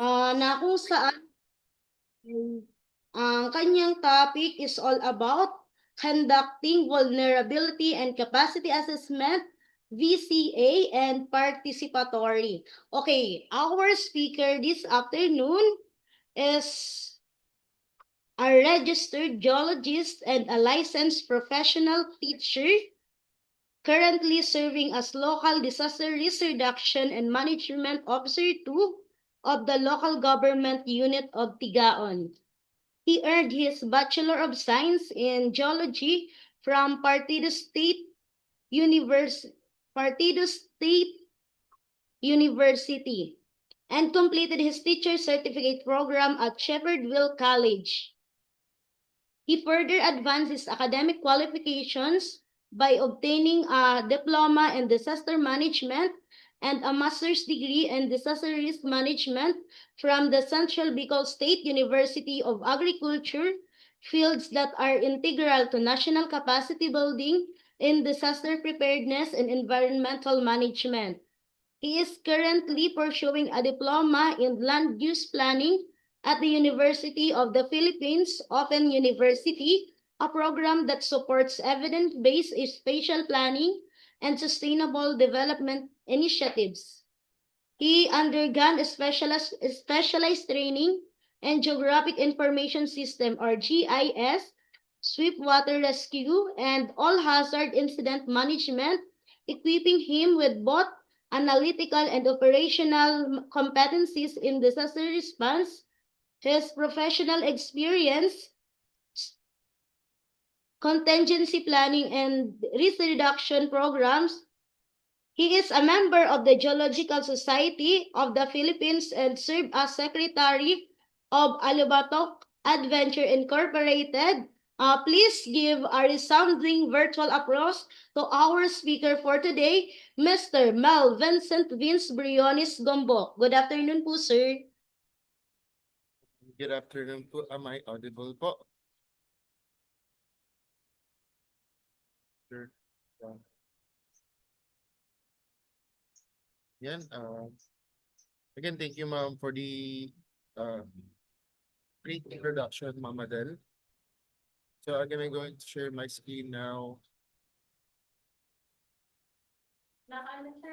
Na kung saan ang kanyang topic is all about conducting vulnerability and capacity assessment, VCA, and participatory. Okay, our speaker this afternoon is a registered geologist and a licensed professional teacher currently serving as local disaster risk reduction and management officer 2 of the local government unit of Tigaon. He earned his Bachelor of Science in Geology from Partido State University and completed his teacher certificate program at Shepherdville College. He further advanced his academic qualifications by obtaining a diploma in disaster management and a master's degree in disaster risk management from the Central Bicol State University of Agriculture, fields that are integral to national capacity building in disaster preparedness and environmental management. He is currently pursuing a diploma in land use planning at the University of the Philippines Open University, a program that supports evidence-based spatial planning and sustainable development initiatives. He undergone a specialized training in Geographic Information System or GIS, swiftwater rescue, and all hazard incident management, equipping him with both analytical and operational competencies in disaster response. His professional experience, contingency planning, and risk reduction programs. He is a member of the Geological Society of the Philippines and served as Secretary of Alubatok Adventure Incorporated. Please give a resounding virtual applause to our speaker for today, Mr. Mel Vincent Vince Briones Gombok. Good afternoon po, sir. Good afternoon po. Am I audible po? Sure. Yan. Again, thank you, ma'am, for the great introduction, Ma'am Adele. So again, I'm going to share my screen now.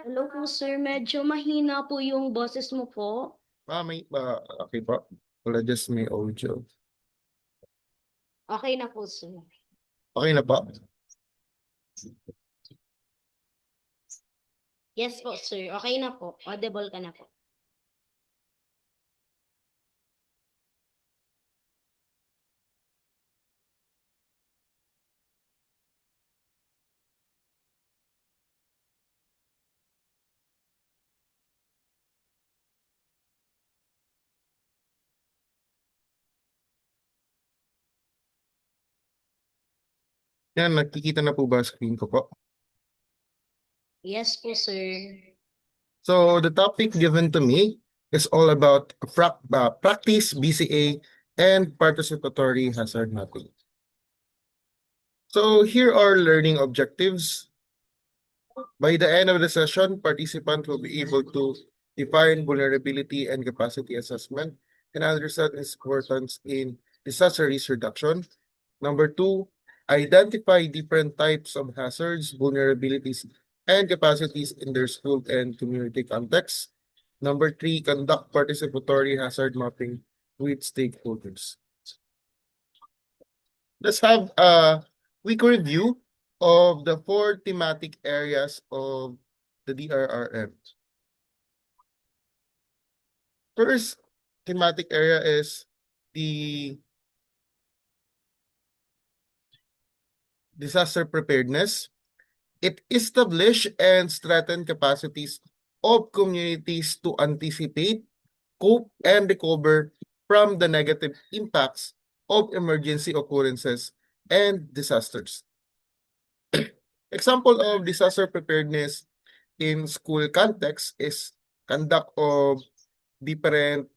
Hello po, sir. Medyo mahina po yung boses mo po. Okay po. Wala just may audio. Okay na po, sir. Okay na po. Yes po, sir. Okay na po. Audible ka na po. Yan, nakikita na po ba screen ko po? Yes po, sir. So the topic given to me is all about practice, BCA, and participatory hazard mapping. So here are learning objectives. By the end of the session, participants will be able to define vulnerability and capacity assessment and understand its importance in disaster risk reduction. Number 2, identify different types of hazards, vulnerabilities, and capacities in their school and community context. Number 3, conduct participatory hazard mapping with stakeholders. Let's have a quick review of the 4 thematic areas of the DRRM. First thematic area is the disaster preparedness. It established and strengthened capacities of communities to anticipate, cope, and recover from the negative impacts of emergency occurrences and disasters. Example of disaster preparedness in school context is conduct of different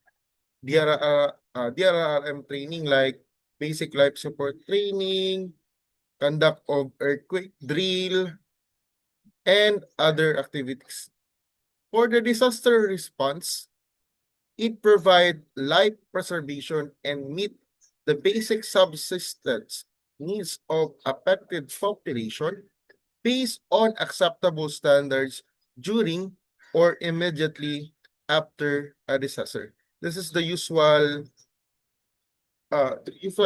DRRM training like basic life support training, conduct of earthquake drill, and other activities. For the disaster response, It provides life preservation and meet the basic subsistence needs of affected population based on acceptable standards during or immediately after a disaster. This is the usual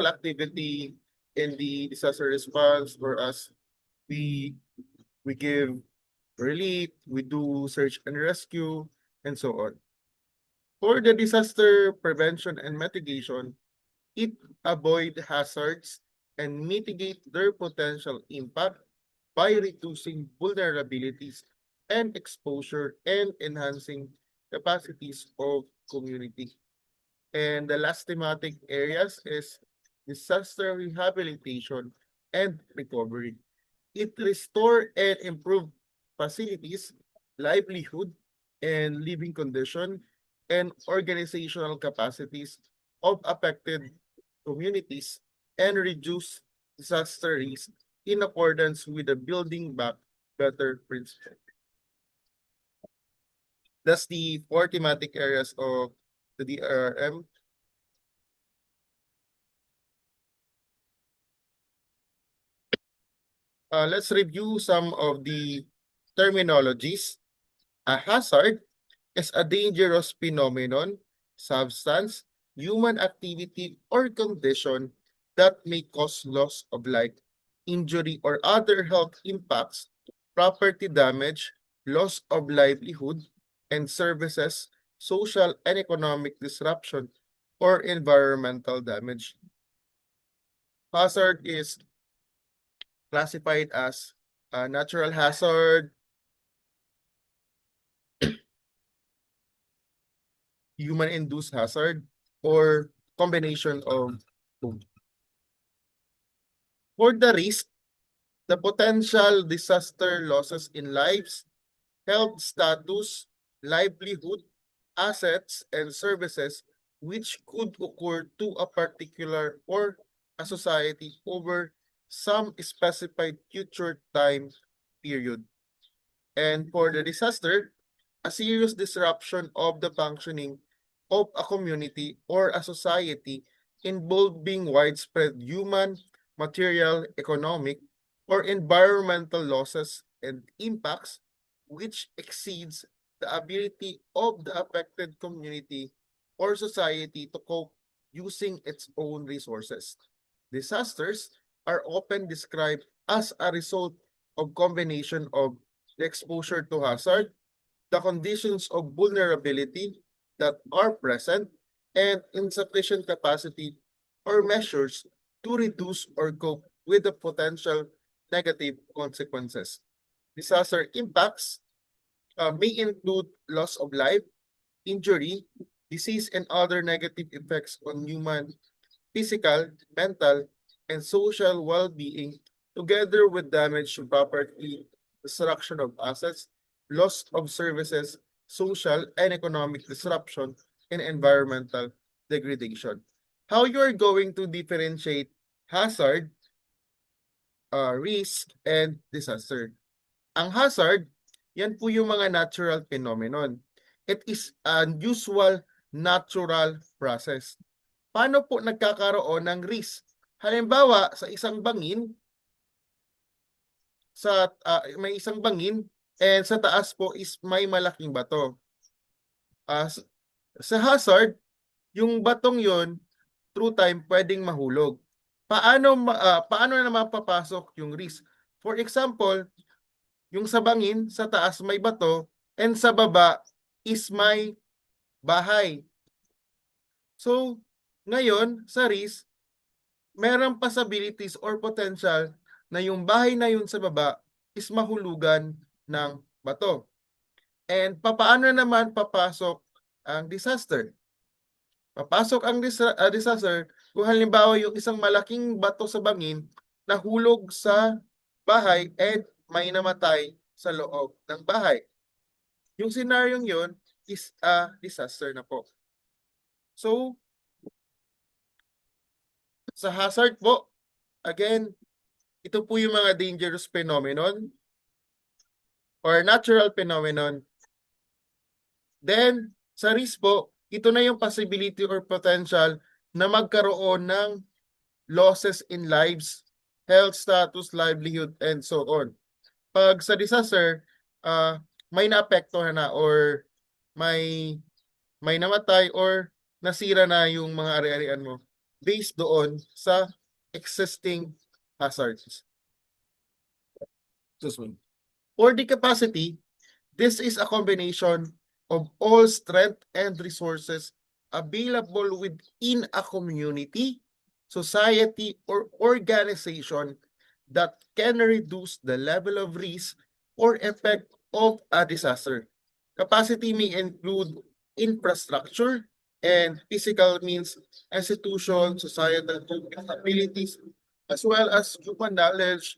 activity in the disaster response, whereas we we give relief, we do search and rescue, and so on. For the disaster prevention and mitigation, it avoid hazards and mitigate their potential impact by reducing vulnerabilities and exposure and enhancing capacities of community. And the last thematic areas is disaster rehabilitation and recovery. It restore and improve facilities, livelihood, and living condition, and organizational capacities of affected communities and reduce disaster risk in accordance with the Building Back Better principle. That's the four thematic areas of the DRRM. Let's review some of the terminologies. A hazard is a dangerous phenomenon, substance, human activity, or condition that may cause loss of life, injury, or other health impacts, property damage, loss of livelihood and services, social and economic disruption, or environmental damage. Hazard is classified as a natural hazard, human-induced hazard, or combination of both. For the risk, the potential disaster losses in lives, health status, livelihood, assets, and services which could occur to a particular or a society over some specified future time period. And for the disaster, a serious disruption of the functioning of a community or a society involving widespread human, material, economic, or environmental losses and impacts which exceeds the ability of the affected community or society to cope using its own resources. Disasters are often described as a result of combination of the exposure to hazard, the conditions of vulnerability that are present, and insufficient capacity or measures to reduce or cope with the potential negative consequences. Disaster impacts may include loss of life, injury, disease, and other negative effects on human, physical, mental, and social well-being, together with damage to property, destruction of assets, loss of services, social and economic disruption, and environmental degradation. How you are going to differentiate hazard, risk, and disaster? Ang hazard, yan po yung mga natural phenomenon. It is an usual natural process. Paano po nagkakaroon ng risk? Halimbawa, sa isang bangin, may isang bangin and sa taas po is may malaking bato. Sa hazard, yung batong yon through time pwedeng mahulog. Paano naman papasok yung risk? For example, yung sa bangin, sa taas may bato, and sa baba is may bahay. So, ngayon, sa risk, merong possibilities or potential na yung bahay na yun sa baba is mahulugan ng bato. And papaano naman papasok ang disaster? Papasok ang disaster kung halimbawa yung isang malaking bato sa bangin nahulog sa bahay at may namatay sa loob ng bahay. Yung senaryong yun is a disaster na po. So, sa hazard po, again, ito po yung mga dangerous phenomenon or natural phenomenon. Then, sa risk po, ito na yung possibility or potential na magkaroon ng losses in lives, health status, livelihood, and so on. Pag sa disaster, may naapektuhan na or may namatay or nasira na yung mga ari-arian mo based doon sa existing hazards. Excuse me. For the capacity, this is a combination of all strength and resources available within a community, society, or organization that can reduce the level of risk or effect of a disaster. Capacity may include infrastructure and physical means, institution, societal capabilities, as well as human knowledge,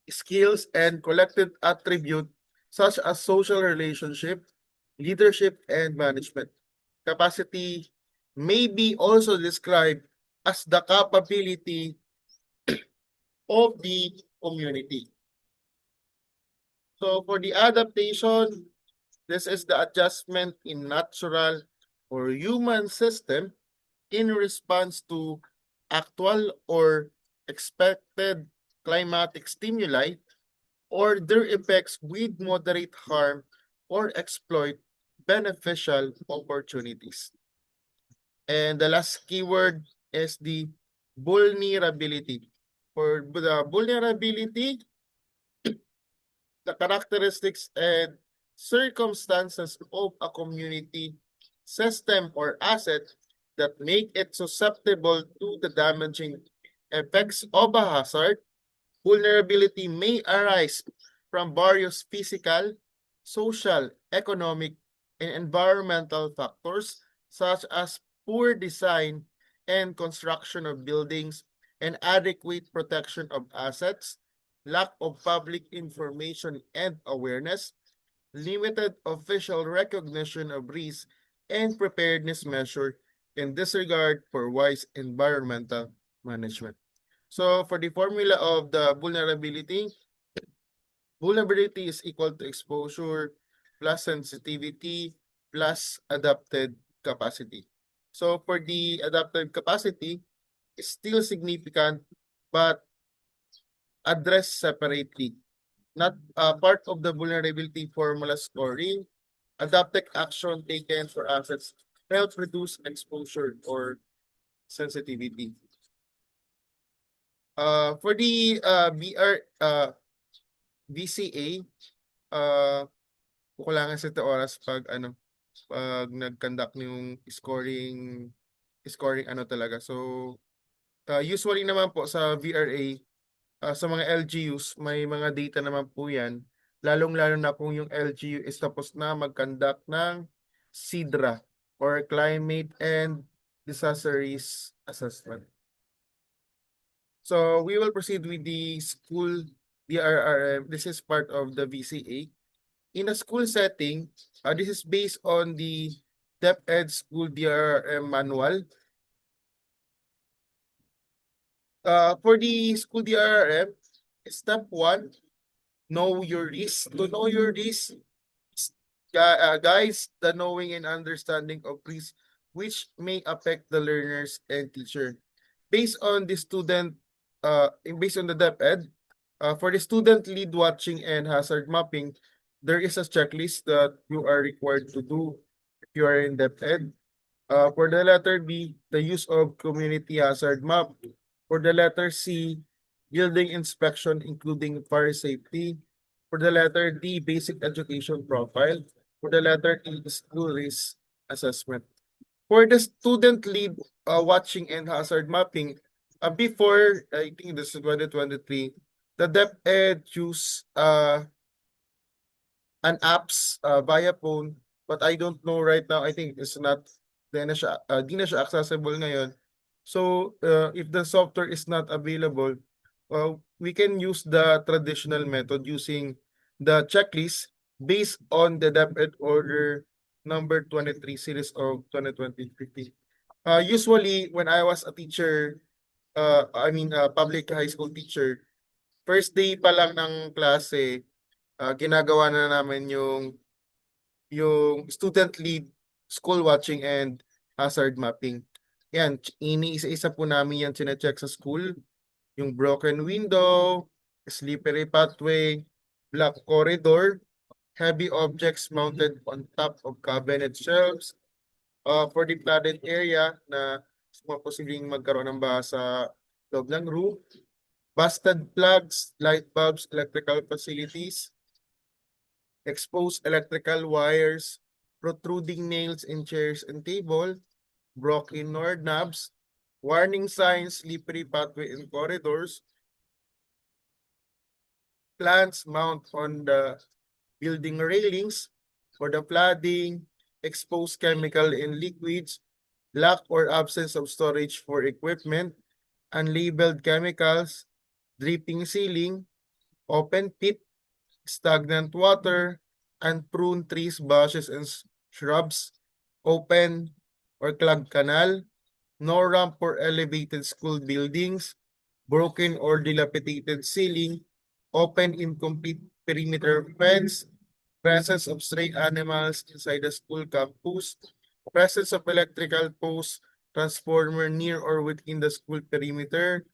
skills, and collective attribute such as social relationship, leadership, and management. Capacity may be also described as the capability of the community. So for the adaptation, this is the adjustment in natural or human system in response to actual or expected climatic stimuli or their effects with moderate harm or exploit beneficial opportunities. And the last keyword is the vulnerability. For the vulnerability, the characteristics and circumstances of a community, system, or asset that make it susceptible to the damaging effects of a hazard. Vulnerability may arise from various physical, social, economic, and environmental factors such as poor design and construction of buildings, inadequate protection of assets, lack of public information and awareness, limited official recognition of risk, and preparedness measure in disregard for wise environmental management. So for the formula of the vulnerability is equal to exposure plus sensitivity plus adapted capacity. So for the adapted capacity, it's still significant but addressed separately. Not part of the vulnerability formula scoring, adapted action taken for assets help reduce exposure or sensitivity. For the VCA, kukulangan sa oras pag nag-conduct yung scoring talaga. So usually naman po sa VRA, sa mga LGUs, may mga data naman po yan. Lalong-lalo na kung yung LGU is tapos na mag-conduct ng CIDRA or Climate and Disaster Risk Assessment. So we will proceed with the school DRRM. This is part of the VCA. In a school setting, this is based on the DepEd School DRRM manual. For the school DRRM, step 1, know your risk. To know your risk, guys, the knowing and understanding of risk which may affect the learners and teacher. Based on the DepEd, for the student lead watching and hazard mapping, there is a checklist that you are required to do if you are in DepEd. For the letter B, the use of community hazard map. For the letter C, building inspection including fire safety. For the letter D, basic education profile. For the letter E, school risk assessment. For the student lead watching and hazard mapping, before, I think this is 2023, the DepEd use an apps via phone, but I don't know right now. I think it's not, di na siya accessible ngayon. So if the software is not available, we can use the traditional method using the checklist based on the DepEd order number 23 series of 2023. Usually when I was a teacher, public high school teacher, first day pa lang ng klase, ginagawa na namin yung student lead school watching and hazard mapping. Yan, iniisa-isa po namin yan chinecheck sa school. Yung broken window, slippery pathway, black corridor, heavy objects mounted on top of cabinet shelves, for the flooded area na mga posibleng magkaroon ng baha sa loob ng room, busted plugs, light bulbs, electrical facilities, exposed electrical wires, protruding nails in chairs and table, broken doorknobs, warning signs, slippery pathway in corridors, plants mount on the building railings for the flooding, exposed chemical in liquids, lack or absence of storage for equipment, unlabeled chemicals, dripping ceiling, open pit, stagnant water, unpruned trees, bushes, and shrubs, open or clogged canal, no ramp for elevated school buildings, broken or dilapidated ceiling, open incomplete perimeter fence, presence of stray animals inside the school campus, presence of electrical posts, transformer near or within the school perimeter,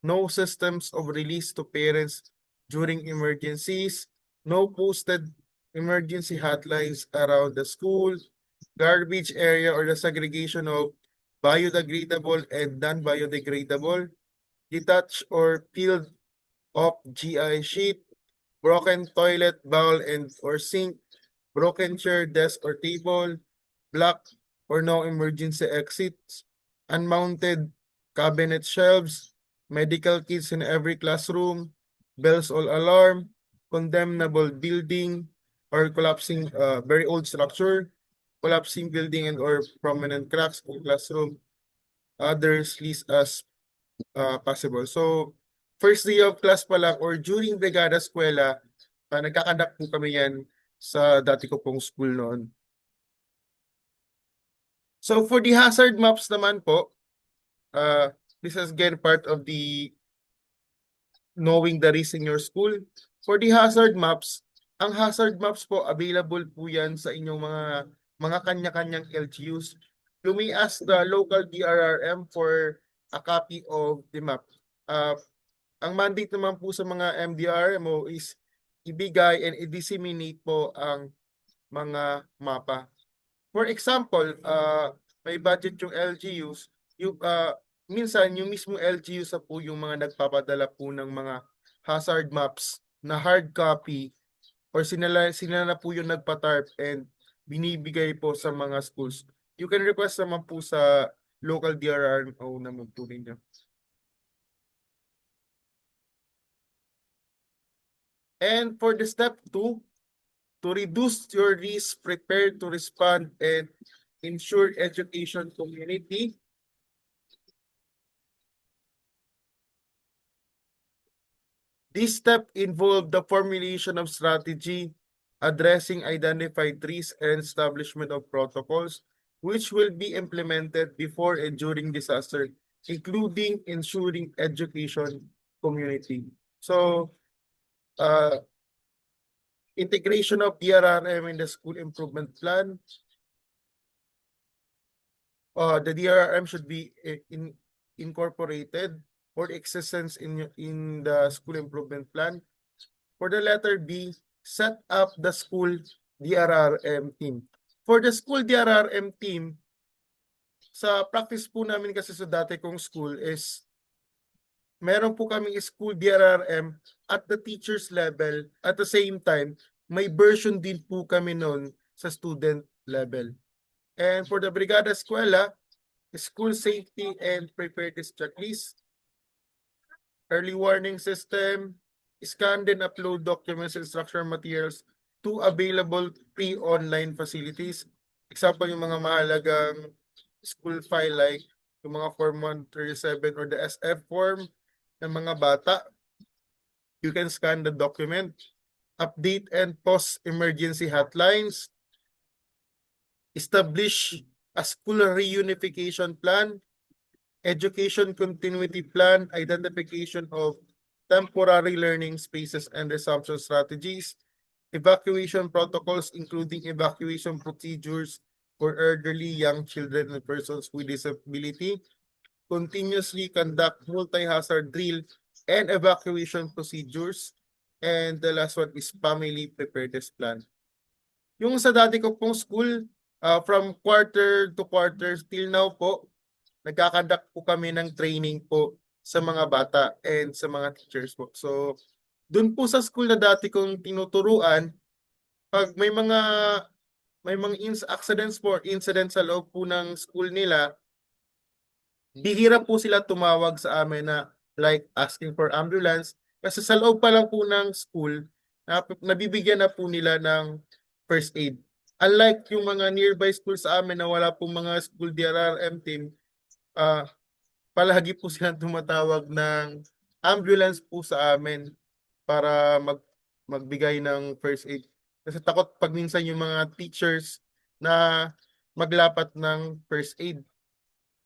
no systems of release to parents during emergencies, no posted emergency hotlines around the school, garbage area or the segregation of biodegradable and non-biodegradable, detached or peeled off GI sheet, broken toilet bowl and or sink, broken chair, desk or table, block or no emergency exits, unmounted cabinet shelves, medical kits in every classroom, bells all alarm, condemnable building or collapsing very old structure, collapsing building and or prominent cracks in classroom, others least as possible. So, first day of class pa lang or during Brigada Eskwela, nagkakandak po kami yan sa dati ko pong school noon. So, for the hazard maps naman po, this is again part of the knowing the risk in your school. For the hazard maps, ang hazard maps po, available po yan sa inyong mga kanya-kanyang LGUs. You may ask the local DRRM for a copy of the map. Ang mandate naman po sa mga MDRMO is ibigay and i-disseminate po ang mga mapa. For example, may budget yung LGUs, minsan yung mismo LGU sa po yung mga nagpapadala po ng mga hazard maps na hard copy or sila na po yung nagpa-tarp and binibigay po sa mga schools. You can request naman po sa local DRRMO na magtuloy niya. And for the step 2, to reduce your risk, prepare to respond, and ensure education community. This step involved the formulation of strategy, addressing identified risks, and establishment of protocols, which will be implemented before and during disaster, including ensuring education community. So, integration of DRRM in the school improvement plan. The DRRM should be incorporated or existence in the school improvement plan. For the letter B, set up the school DRRM team. For the school DRRM team, sa practice po namin kasi sa dati kong school is meron po kaming school DRRM at the teacher's level. At the same time, may version din po kami noon sa student level. And for the Brigada Eskwela, school safety and preparedness checklist, early warning system, scan and upload documents and instructional materials to available pre-online facilities. Example, yung mga mahalagang school file like yung mga Form 137 or the SF form ng mga bata. You can scan the document, update and post emergency hotlines, establish a school reunification plan, education continuity plan, identification of temporary learning spaces and resumption strategies, evacuation protocols including evacuation procedures for elderly, young children, and persons with disability, continuously conduct multi-hazard drill and evacuation procedures, and the last one is family preparedness plan. Yung sa dati ko pong school, from quarter to quarter till now po, nagkakandak po kami ng training po sa mga bata and sa mga teachers po. So, dun po sa school na dati kong tinuturuan, pag may mga accidents po, incidents sa loob po ng school nila, bihira po sila tumawag sa amin na like asking for ambulance kasi sa loob pa lang po ng school, nabibigyan na po nila ng first aid. Unlike yung mga nearby school sa amin na wala po mga school DRRM team, palagi po silang tumatawag ng ambulance po sa amin para magbigay ng first aid. Kasi takot pag minsan yung mga teachers na maglapat ng first aid.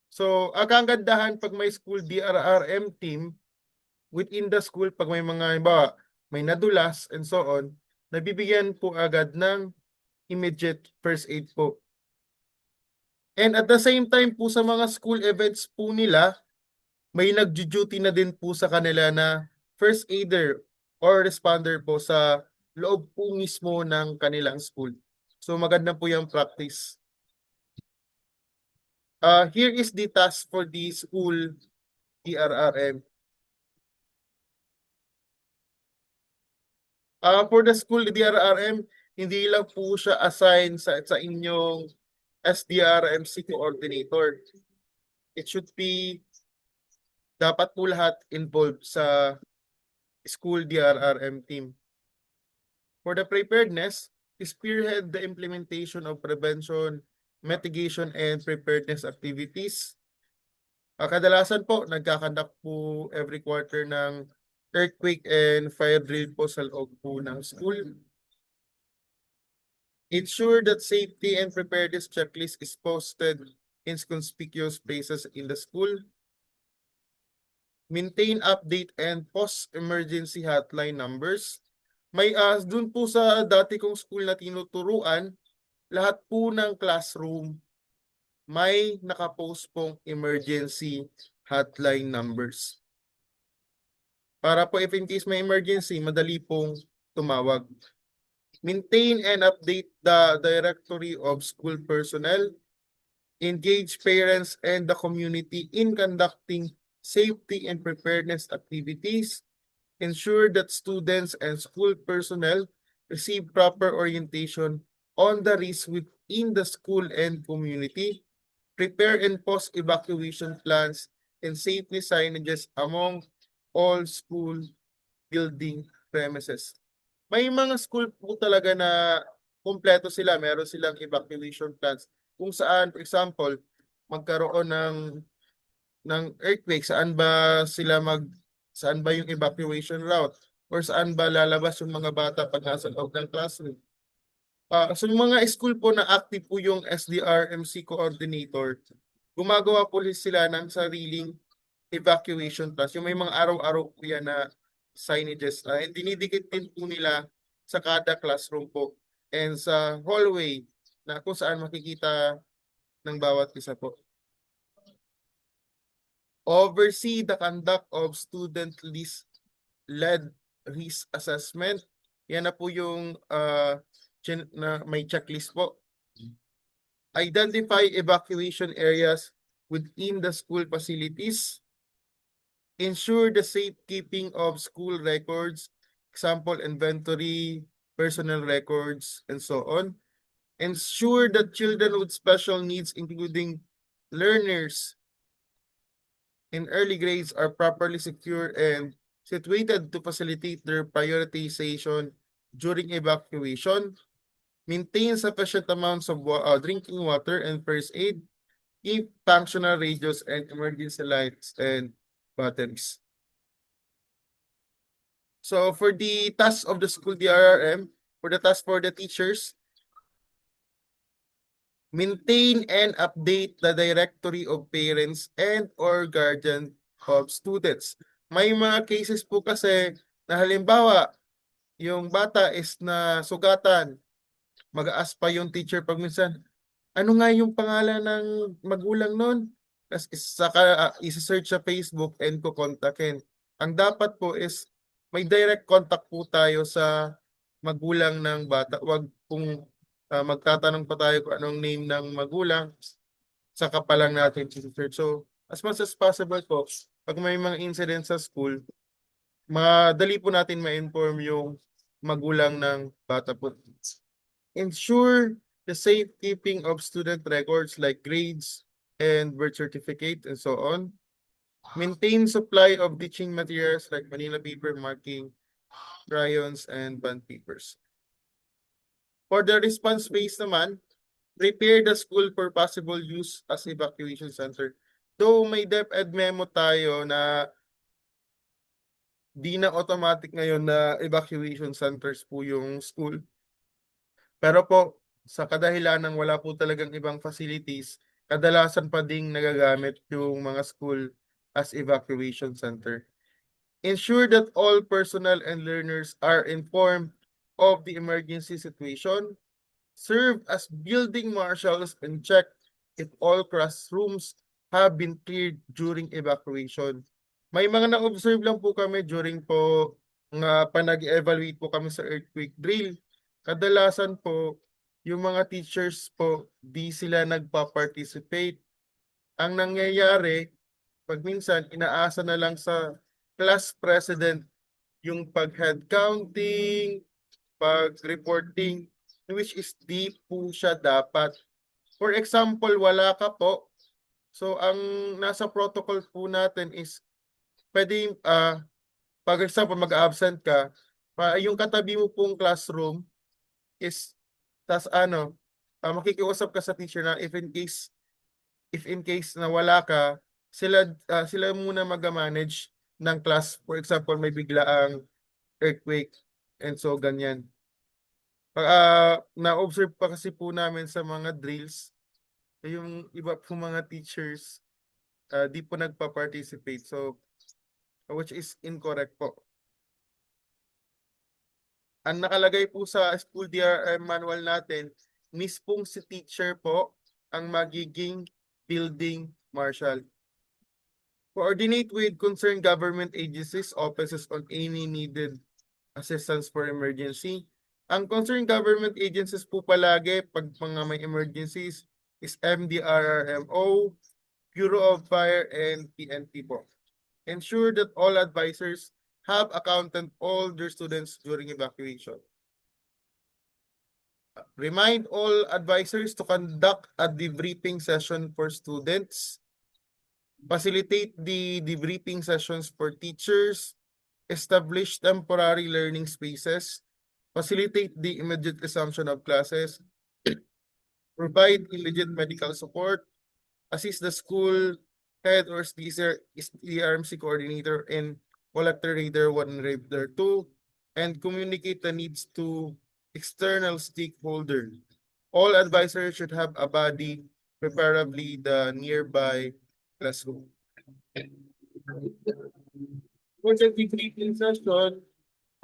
So, ang kagandahan pag may school DRRM team within the school, pag may mga, halimbawa, may nadulas and so on, nabibigyan po agad ng immediate first aid po. And at the same time po sa mga school events po nila, may nag-duty na din po sa kanila na first aider or responder po sa loob po mismo ng kanilang school. So maganda po yung practice. Here is the task for the school DRRM. For the school DRRM, hindi lang po siya assigned sa inyong SDRMC coordinator. It should be dapat po lahat involved sa school DRRM team. For the preparedness, spearhead the implementation of prevention, mitigation, and preparedness activities. Kadalasan po, nagkakandak po every quarter ng earthquake and fire drill po sa loob po ng school. Ensure that safety and preparedness checklist is posted in conspicuous places in the school. Maintain, update, and post-emergency hotline numbers. May dun po sa dati kong school na tinuturuan, lahat po ng classroom may nakapost pong emergency hotline numbers. Para po if in case may emergency, madali pong tumawag. Maintain and update the directory of school personnel. Engage parents and the community in conducting safety and preparedness activities. Ensure that students and school personnel receive proper orientation on the risks within the school and community. Prepare and post evacuation plans and safety signages among all school building premises. May mga school po talaga na kumpleto sila, meron silang evacuation plans. Kung saan, for example, magkaroon ng earthquake, saan ba yung evacuation route? Or saan ba lalabas yung mga bata pag nasa loob ng classroom? So yung mga school po na active po yung SDRMC coordinator, gumagawa po sila ng sariling evacuation plans. Yung may mga araw-araw po yan na signages. And dinidikit din po nila sa kada classroom po and sa hallway na kung saan makikita ng bawat isa po. Oversee the conduct of student-led risk assessment. Yan na po yung na may checklist po. Identify evacuation areas within the school facilities. Ensure the safekeeping of school records, example, inventory, personnel records, and so on. Ensure that children with special needs, including learners in early grades, are properly secured and situated to facilitate their prioritization during evacuation. Maintain sufficient amounts of drinking water and first aid. Keep functional radios and emergency lights and batteries. So for the task of the school DRRM, for the task for the teachers, maintain and update the directory of parents and or guardian of students. May mga cases po kasi na halimbawa, yung bata is na sugatan, mag-aas pa yung teacher pag minsan, ano nga yung pangalan ng magulang nun? Tapos isa-search sa Facebook and kukontakin. Ang dapat po is may direct contact po tayo sa magulang ng bata. Wag kung magtatanong pa tayo kung anong name ng magulang, saka pa lang natin i-search. So, as much as possible po, pag may mga incidents sa school, madali po natin ma-inform yung magulang ng bata po. Ensure the safekeeping of student records like grades and birth certificate and so on. Maintain supply of teaching materials like Manila paper, marking, crayons, and bond papers. For the response phase naman, prepare the school for possible use as evacuation center. Though may DepEd memo tayo na di na automatic ngayon na evacuation centers po yung school. Pero po, sa kadahilan ng wala po talagang ibang facilities, kadalasan pa ding nagagamit yung mga school as evacuation center. Ensure that all personnel and learners are informed of the emergency situation. Serve as building marshals and check if all classrooms have been cleared during evacuation. May mga na-observe lang po kami during po nga pa nag-evaluate po kami sa earthquake drill. Kadalasan po, yung mga teachers po, di sila nagpa-participate. Ang nangyayari, pag minsan, inaasa na lang sa class president yung pag-head counting, pag-reporting, which is di po siya dapat. For example, wala ka po. So, ang nasa protocol po natin is, pwede, pag example, mag-absent ka, yung katabi mo pong classroom is, tas ano, makikiusap ka sa teacher na if in case na wala ka, sila muna mag-manage ng class. For example, may biglaang earthquake and so ganyan. Na-observe pa kasi po namin sa mga drills, yung iba po mga teachers, di po nagpa-participate. So, which is incorrect po. Ang nakalagay po sa school DRM manual natin, mispong si teacher po ang magiging building marshal. Coordinate with concerned government agencies, offices on any needed assistance for emergency. Ang concerned government agencies po palagi pag mga may emergencies is MDRRMO, Bureau of Fire, and PNP po. Ensure that all advisors have accounted all their students during evacuation. Remind all advisors to conduct a debriefing session for students. Facilitate the debriefing sessions for teachers. Establish temporary learning spaces. Facilitate the immediate resumption of classes. Provide immediate medical support. Assist the school head or ERMC coordinator in collector reader 1 and reader 2, and communicate the needs to external stakeholder. All advisors should have a body, preferably the nearby classroom. For the debriefing session,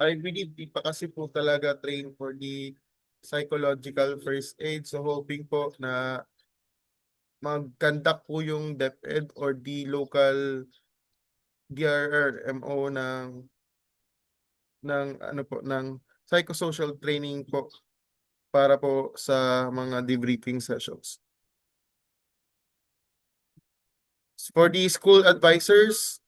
I believe di pa kasi po talaga train for the psychological first aid. So hoping po na mag-conduct po yung DepEd or the local DRRMO ng ano po ng psychosocial training po para po sa mga debriefing sessions. For the school advisors,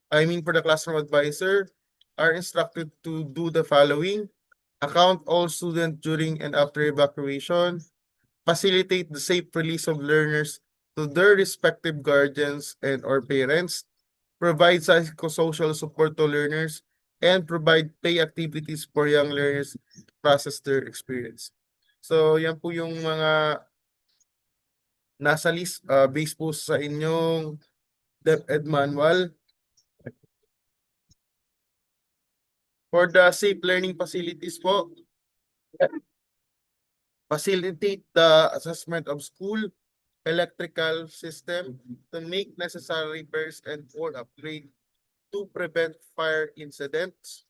for the classroom advisor, are instructed to do the following: account all students during and after evacuation, facilitate the safe release of learners to their respective guardians and or parents, provide psychosocial support to learners, and provide play activities for young learners to process their experience. So, yan po yung mga nasa list based po sa inyong DepEd manual. For the safe learning facilities po, facilitate the assessment of school electrical system to make necessary repairs and or upgrade to prevent fire incidents.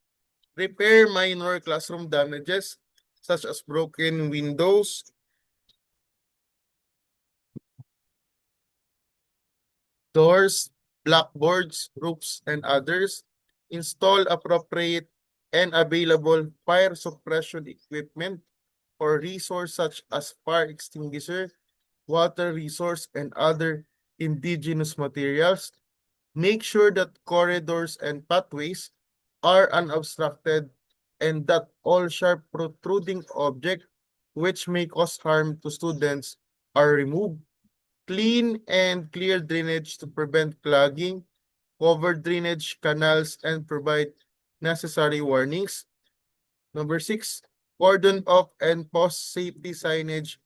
Repair minor classroom damages such as broken windows, doors, blackboards, roofs, and others. Install appropriate and available fire suppression equipment or resource such as fire extinguisher, water resource, and other indigenous materials. Make sure that corridors and pathways are unobstructed and that all sharp protruding objects which may cause harm to students are removed. Clean and clear drainage to prevent clogging, cover drainage canals, and provide necessary warnings. Number 6, cordon off and post safety signage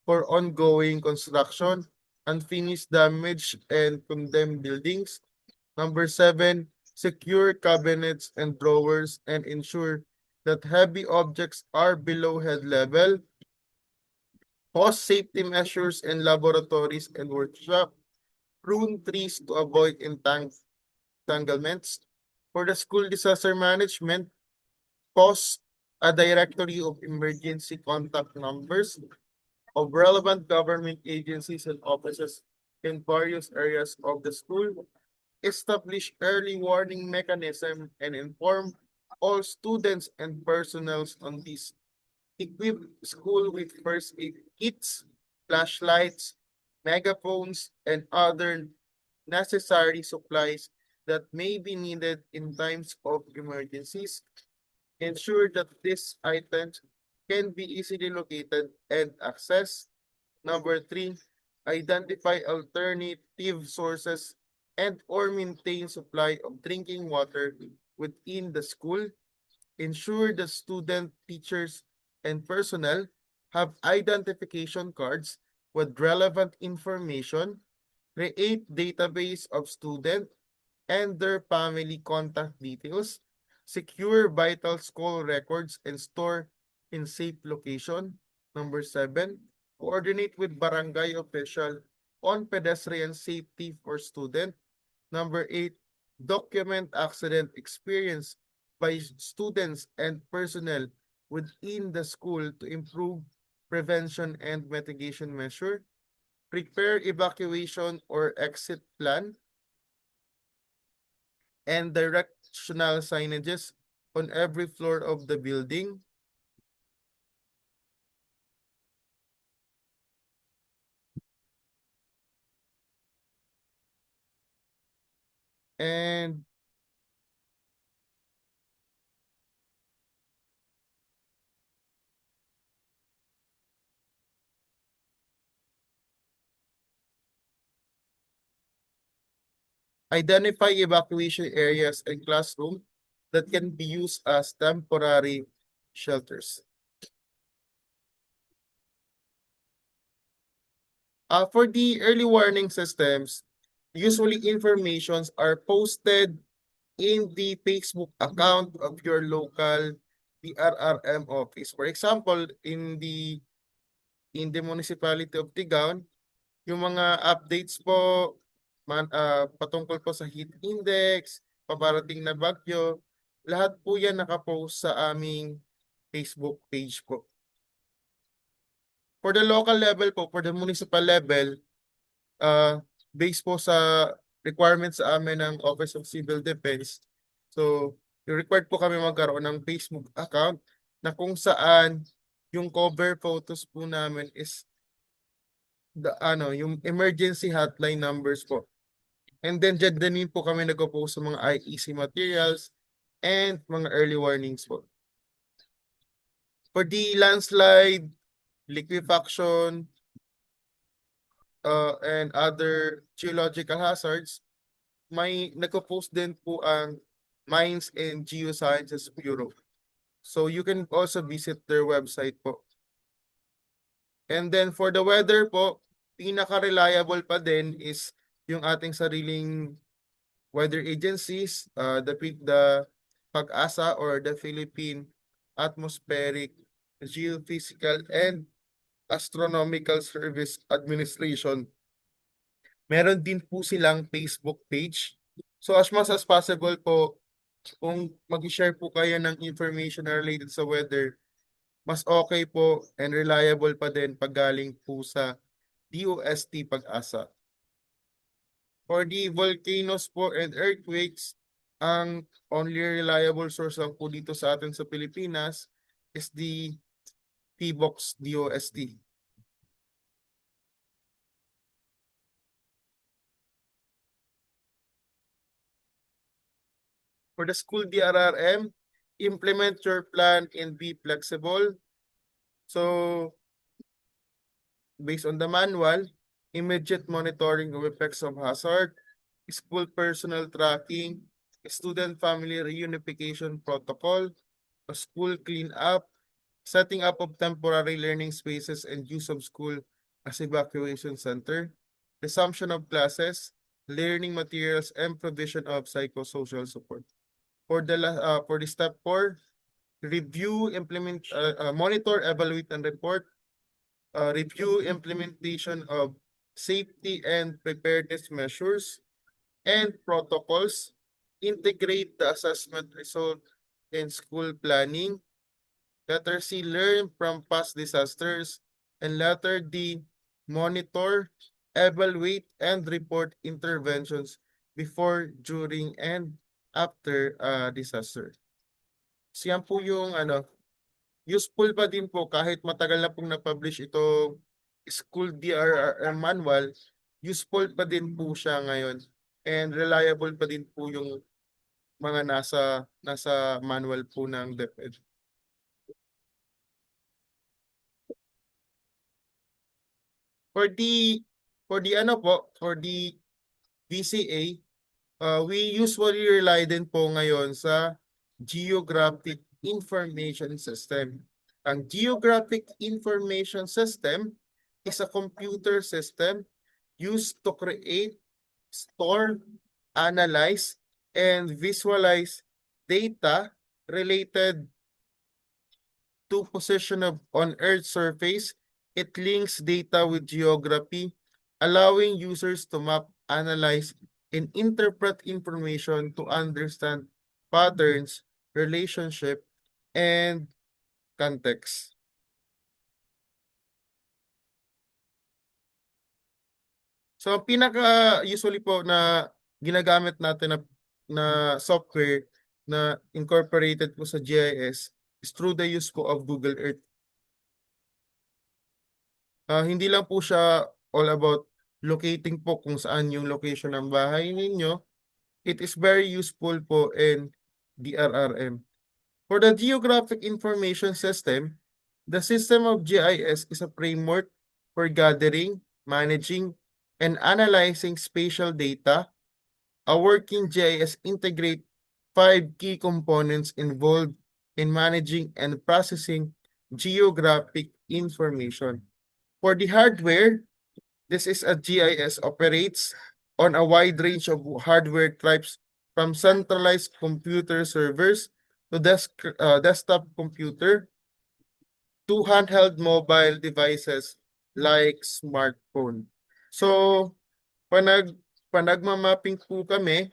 for ongoing construction, unfinished damage, and condemned buildings. Number 7, secure cabinets and drawers and ensure that heavy objects are below head level. Post safety measures in laboratories and workshop. Prune trees to avoid entanglements. For the school disaster management, post a directory of emergency contact numbers of relevant government agencies and offices in various areas of the school. Establish early warning mechanism and inform all students and personnel on this. Equip school with first aid kits, flashlights, megaphones, and other necessary supplies that may be needed in times of emergencies. Ensure that these items can be easily located and accessed. Number 3, identify alternative sources and or maintain supply of drinking water within the school. Ensure the student, teachers, and personnel have identification cards with relevant information. Create database of student and their family contact details. Secure vital school records and store in safe location. Number 7, coordinate with barangay official on pedestrian safety for student. Number 8, document accident experience by students and personnel within the school to improve prevention and mitigation measure. Prepare evacuation or exit plan and directional signages on every floor of the building. And identify evacuation areas and classrooms that can be used as temporary shelters. For the early warning systems, usually informations are posted in the Facebook account of your local PRRM office. For example, in the municipality of Tigaon, yung mga updates po patungkol po sa heat index, paparating na bagyo, lahat po yan nakapost sa aming Facebook page po. For the local level po, for the municipal level, based po sa requirements sa amin ng Office of Civil Defense, so required po kami magkaroon ng Facebook account na kung saan yung cover photos po namin is yung emergency hotline numbers po. And then dyan din po kami nagpo-post sa mga IEC materials and mga early warnings po. For the landslide, liquefaction, and other geological hazards, may nagpo-post din po ang Mines and Geosciences Bureau. So you can also visit their website po. And then for the weather po, pinaka-reliable pa din is yung ating sariling weather agencies, the PAG-ASA or the Philippine Atmospheric, Geophysical, and Astronomical Service Administration. Meron din po silang Facebook page. So as much as possible po, kung mag-share po kayo ng information na related sa weather, mas okay po and reliable pa din pag galing po sa DOST PAG-ASA. For the volcanoes po and earthquakes, ang only reliable source lang po dito sa atin sa Pilipinas is the PBOX DOST. For the school DRRM, implement your plan and be flexible. So, based on the manual, immediate monitoring of effects of hazard, school personnel tracking, student family reunification protocol, a school cleanup, setting up of temporary learning spaces and use of school as evacuation center, resumption of classes, learning materials, and provision of psychosocial support. For the step 4, review, monitor, evaluate, and report. Review implementation of safety and preparedness measures and protocols. Integrate the assessment result in school planning. Letter C, learn from past disasters. And letter D, monitor, evaluate, and report interventions before, during, and after disaster. So yan po yung useful pa din po kahit matagal na pong na-publish itong school DRRM manual, useful pa din po siya ngayon and reliable pa din po yung mga nasa manual po ng DepEd. For the for the VCA, we usually rely din po ngayon sa Geographic Information System. Ang Geographic Information System is a computer system used to create, store, analyze, and visualize data related to position on Earth's surface. It links data with geography, allowing users to map, analyze, and interpret information to understand patterns, relationship, and context. So, ang pinaka-usually po na ginagamit natin na software na incorporated po sa GIS is through the use po of Google Earth. Hindi lang po siya all about locating po kung saan yung location ng bahay ninyo. It is very useful po in DRRM. For the Geographic Information System, the system of GIS is a framework for gathering, managing, and analyzing spatial data. A working GIS integrates 5 key components involved in managing and processing geographic information. For the hardware, this is a GIS operates on a wide range of hardware types from centralized computer servers to desktop computer to handheld mobile devices like smartphone. So, panagmamapping po kami,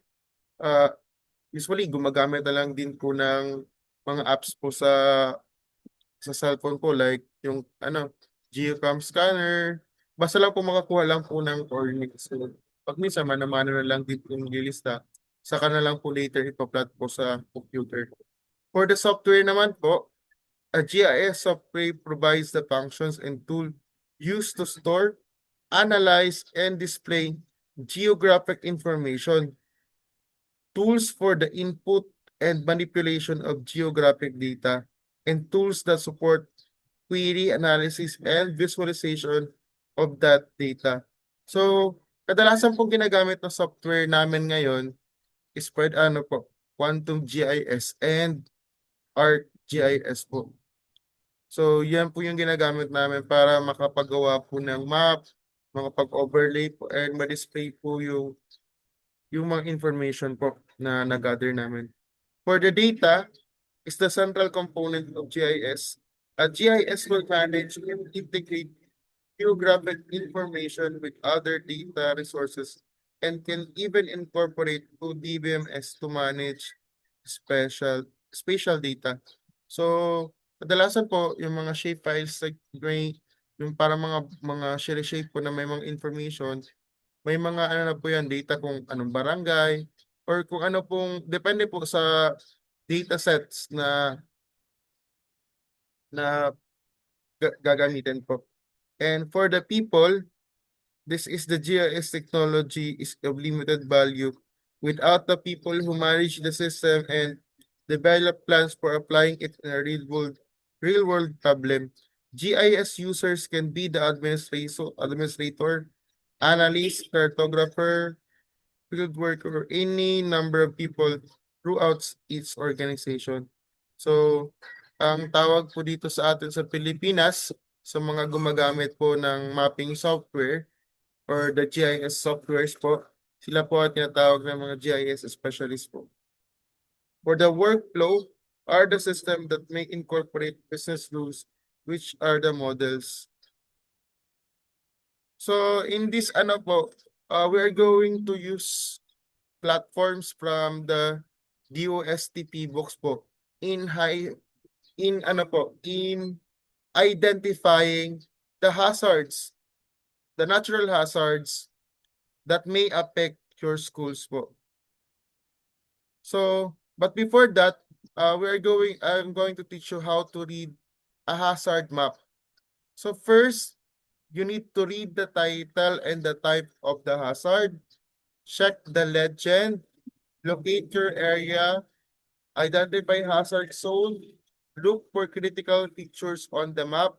usually gumagamit na lang din po ng mga apps po sa cellphone ko like yung geocam scanner. Basta lang po makakuha lang po ng coordinates. So, pag minsan mana-mano na lang din po yung lilista, saka na lang po later ipa-plot po sa computer. For the software naman po, a GIS software provides the functions and tool used to store, analyze, and display geographic information. Tools for the input and manipulation of geographic data, and tools that support query analysis and visualization of that data. So, kadalasan pong ginagamit na software namin ngayon is Quantum GIS and ArcGIS po. So, yan po yung ginagamit namin para makapagawa po ng map, makapag-overlay po, and ma-display po yung mga information po na nag-gather namin. For the data, is the central component of GIS. A GIS will manage and integrate geographic information with other data resources and can even incorporate to DBMS to manage spatial data. So, kadalasan po yung mga shapefiles like yung para mga shape po na may mga information, may mga ano na po yan, data kung anong barangay, or kung ano pong, depende po sa data sets na gagamitin po. And for the people, this is the GIS technology is of limited value. Without the people who manage the system and develop plans for applying it in a real world problem, GIS users can be the administrator, analyst, cartographer, field worker, or any number of people throughout its organization. So, ang tawag po dito sa atin sa Pilipinas, sa mga gumagamit po ng mapping software or the GIS softwares po, sila po at tinatawag ng mga GIS specialists po. For the workflow, are the system that may incorporate business rules, which are the models. So in this ano po, we are going to use platforms from the DOSTP books po in ano po, in identifying the hazards, the natural hazards that may affect your schools po. So, but before that, I'm going to teach you how to read a hazard map. So first, you need to read the title and the type of the hazard, check the legend, locate your area, identify hazard zone, look for critical features on the map,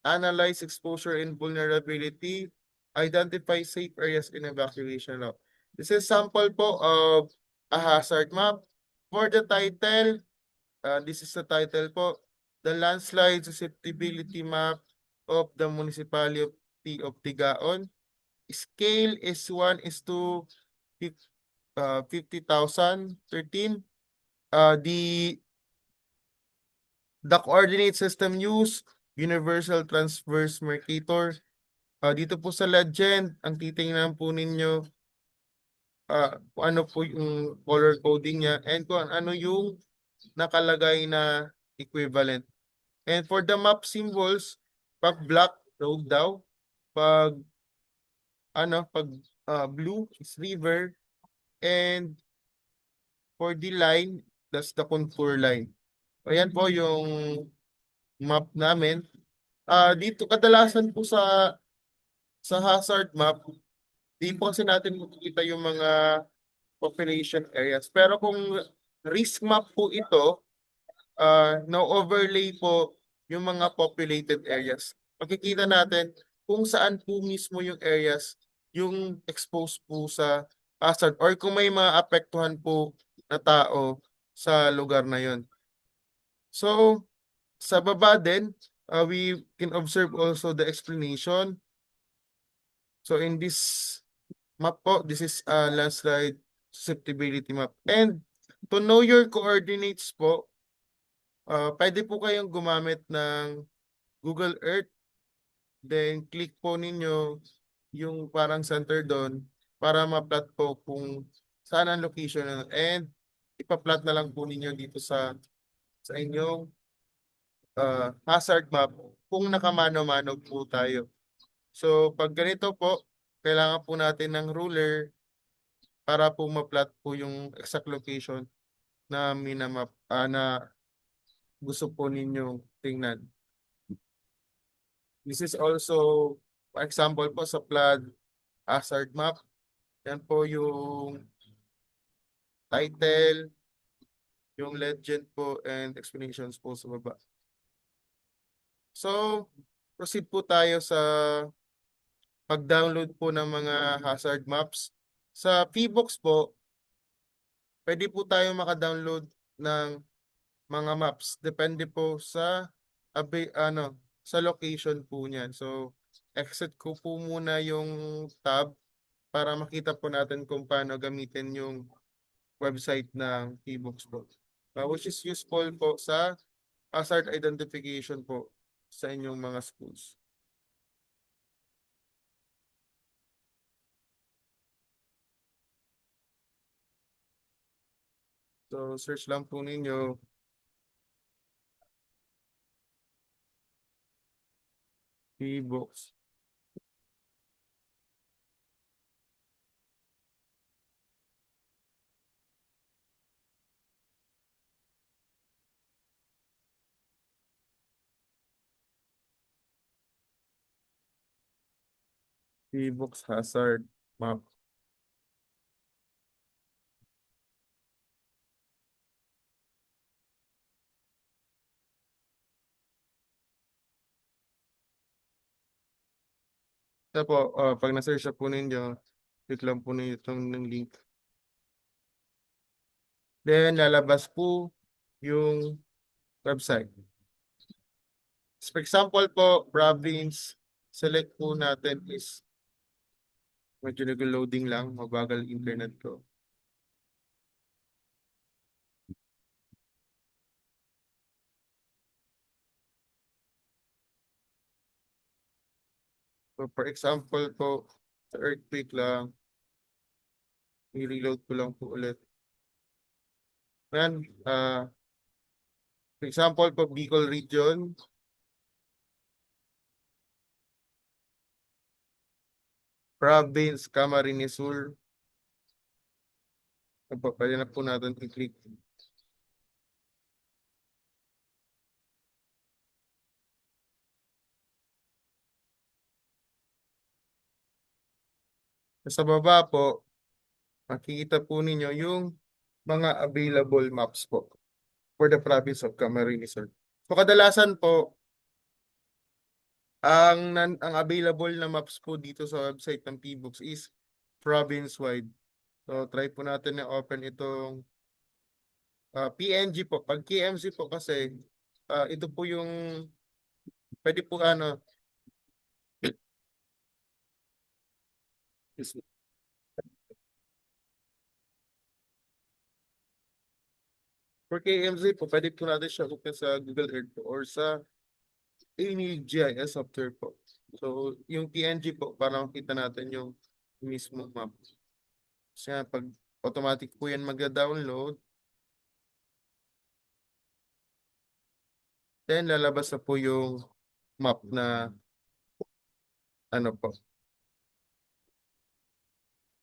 analyze exposure and vulnerability, identify safe areas in evacuation route. This is sample po of a hazard map. For the title, this is the title po, the landslide susceptibility map of the municipality of Tigaon. Scale is 1 is to 50,013. The coordinate system used, Universal Transverse Mercator. Dito po sa legend, ang titingnan po ninyo kung ano po yung color coding niya and kung ano yung nakalagay na equivalent. And for the map symbols, pag black, road daw. Pag pag blue is river. And for the line, that's the contour line. Ayan po yung map namin. Dito kadalasan po sa hazard map, di po kasi natin makikita yung mga population areas. Pero kung risk map po ito, na-overlay po yung mga populated areas. Makikita natin kung saan po mismo yung areas yung exposed po sa hazard or kung may mga apektuhan po na tao sa lugar na yon. So, sa baba din, we can observe also the explanation. So, in this map po, this is a landslide susceptibility map. And to know your coordinates po, pwede po kayong gumamit ng Google Earth. Then, click po ninyo yung parang center doon para ma-plot po kung saan ang location na. And, ipa-plot na lang po ninyo dito sa inyong hazard map kung nakamano-mano po tayo. So, pag ganito po, kailangan po natin ng ruler para po ma-plot po yung exact location na minamap na gusto po ninyong tingnan. This is also example po sa flood hazard map. Yan po yung title, yung legend po, and explanations po sa baba. So, proceed po tayo sa pag-download po ng mga hazard maps. Sa PBox po, pwede po tayo maka-download ng mga maps. Depende po sa location po niyan. So, exit ko po muna yung tab para makita po natin kung paano gamitin yung website ng PBox po. Which is useful po sa hazard identification po sa inyong mga schools. So, search lang po ninyo PBox. PBOX hazard map. Ito po, pag na-search na po ninyo, click lang po ninyo itong ng link. Then, lalabas po yung website. For example po, province, select po natin is medyo nag-loading lang, mabagal internet ko. So, for example po, sa earthquake lang, i-reload ko lang po ulit. Yan, for example po, Bicol Region, province, Camarines Sur. Pwede na po natin i-click. Sa baba po, makikita po ninyo yung mga available maps po for the province of Camarines Sur. So kadalasan po, ang available na maps po dito sa website ng PBOX is province-wide. So try po natin na open itong PNG po. Pag KMC po kasi, ito po yung pwede po for KMC po, pwede po natin siya open sa Google Earth po or sa any GIS software po. So, yung PNG po, para makita natin yung mismo map. Kasi pag automatic po yan mag-download, then lalabas na po yung map na ano po,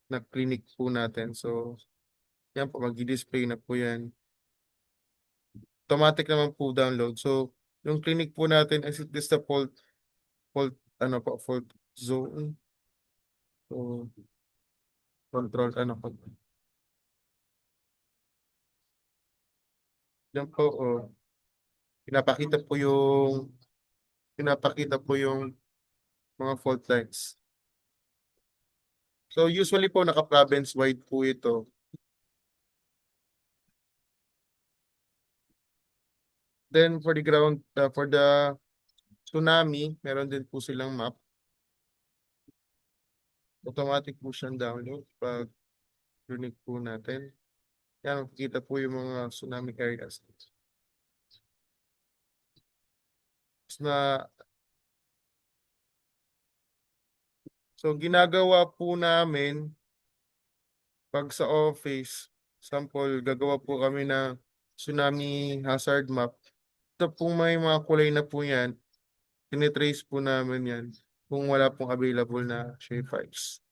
na clinic po natin. So, yan po, mag-display na po yan. Automatic naman po download. So, yung clinic po natin is this the fault zone. So, control, yan po, pinapakita po yung mga fault lines. So, usually po, naka-province wide po ito. Then, for the tsunami, meron din po silang map. Automatic po siyang download pag clinic po natin. Yan, makikita po yung mga tsunami areas. Na, so, ginagawa po namin pag sa office, sample, gagawa po kami ng tsunami hazard map. Ito pong may mga kulay na po yan, tinitrace po namin yan kung wala pong available na shapefiles.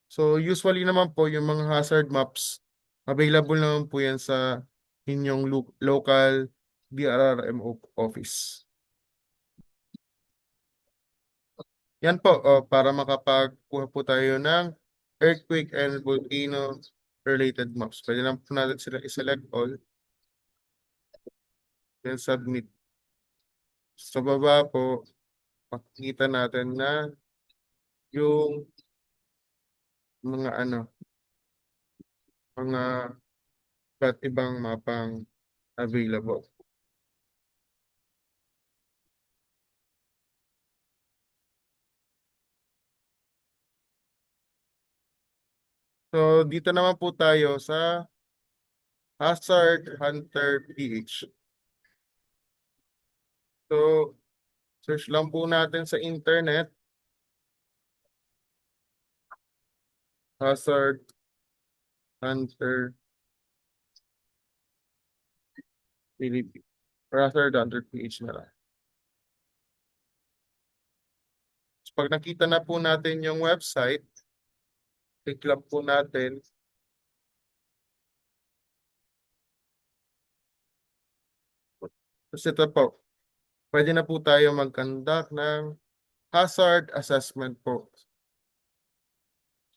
So usually naman po yung mga hazard maps, available naman po yan sa inyong local DRRMO office. Yan po, para makapagkuha po tayo ng earthquake and volcano related maps. Pwede lang po natin sila i-select all. Then submit. Sa baba po, makikita natin na yung mga mga iba't ibang mapang available. So, dito naman po tayo sa Hazard Hunter PH. So, search lang po natin sa internet. Hazard Hunter Philippines. Hazard Hunter PH na lang. So, pag nakita na po natin yung website, click lang po natin. Tapos ito po. pwede na po tayo mag-conduct ng hazard assessment po.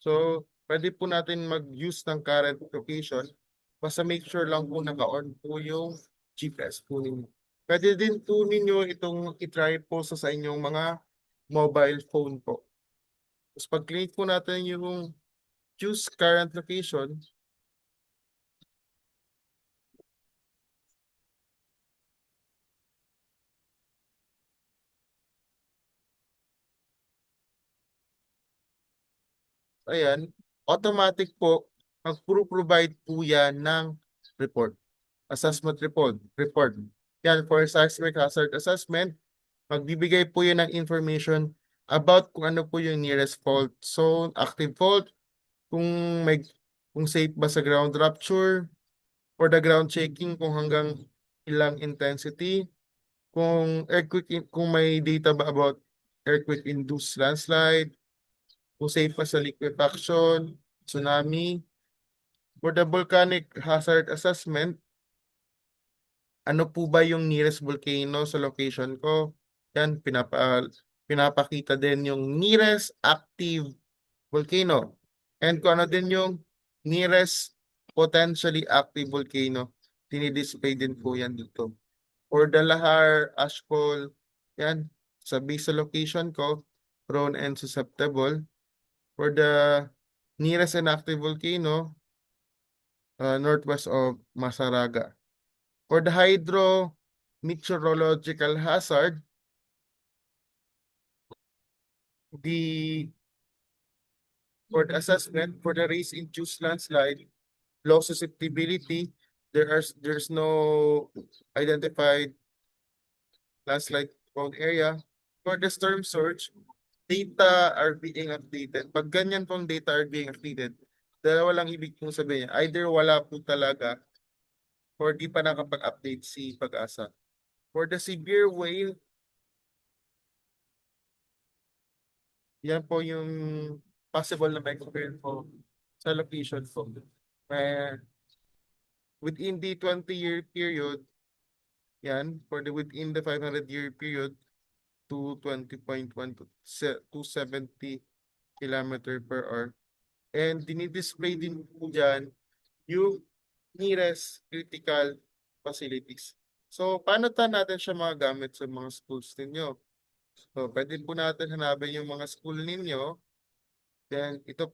So, pwede po natin mag-use ng current location. Basta make sure lang po naka-on po yung GPS po ninyo. Pwede din po ninyo itong i-try po sa inyong mga mobile phone po. Tapos pag-click po natin yung choose current location, ayan, automatic po, mag-provide po yan ng report. Assessment report. Yan, for seismic hazard assessment, magbibigay po yun ng information about kung ano po yung nearest fault zone, active fault, kung may kung safe ba sa ground rupture, for the ground checking kung hanggang ilang intensity, kung may data ba about earthquake induced landslide, kung safe pa sa liquefaction, tsunami. For the volcanic hazard assessment, ano po ba yung nearest volcano sa location ko? Yan, pinapakita din yung nearest active volcano. And kung ano din yung nearest potentially active volcano, dinidisplay din po yan dito. For the lahar, ashfall, yan, sa base sa location ko, prone and susceptible. For the nearest and active volcano, northwest of Masaraga. For the hydrometeorological hazard, the for the assessment for the race-induced landslide, low susceptibility, there's no identified landslide prone area. For the storm surge, data are being updated. Pag ganyan pong data are being updated, dalawa lang ibig pong sabihin. Either wala po talaga or di pa nakapag-update si Pag-asa. For the severe wave, yan po yung possible na may experience po sa location po. Within the 20-year period, yan, within the 500-year period, to 20.1 to 270 kilometer per hour. And dinidisplay din po dyan yung nearest critical facilities. So, paano natin siya magagamit sa mga schools ninyo? So, pwede po natin hanapin yung mga school ninyo. Then, ito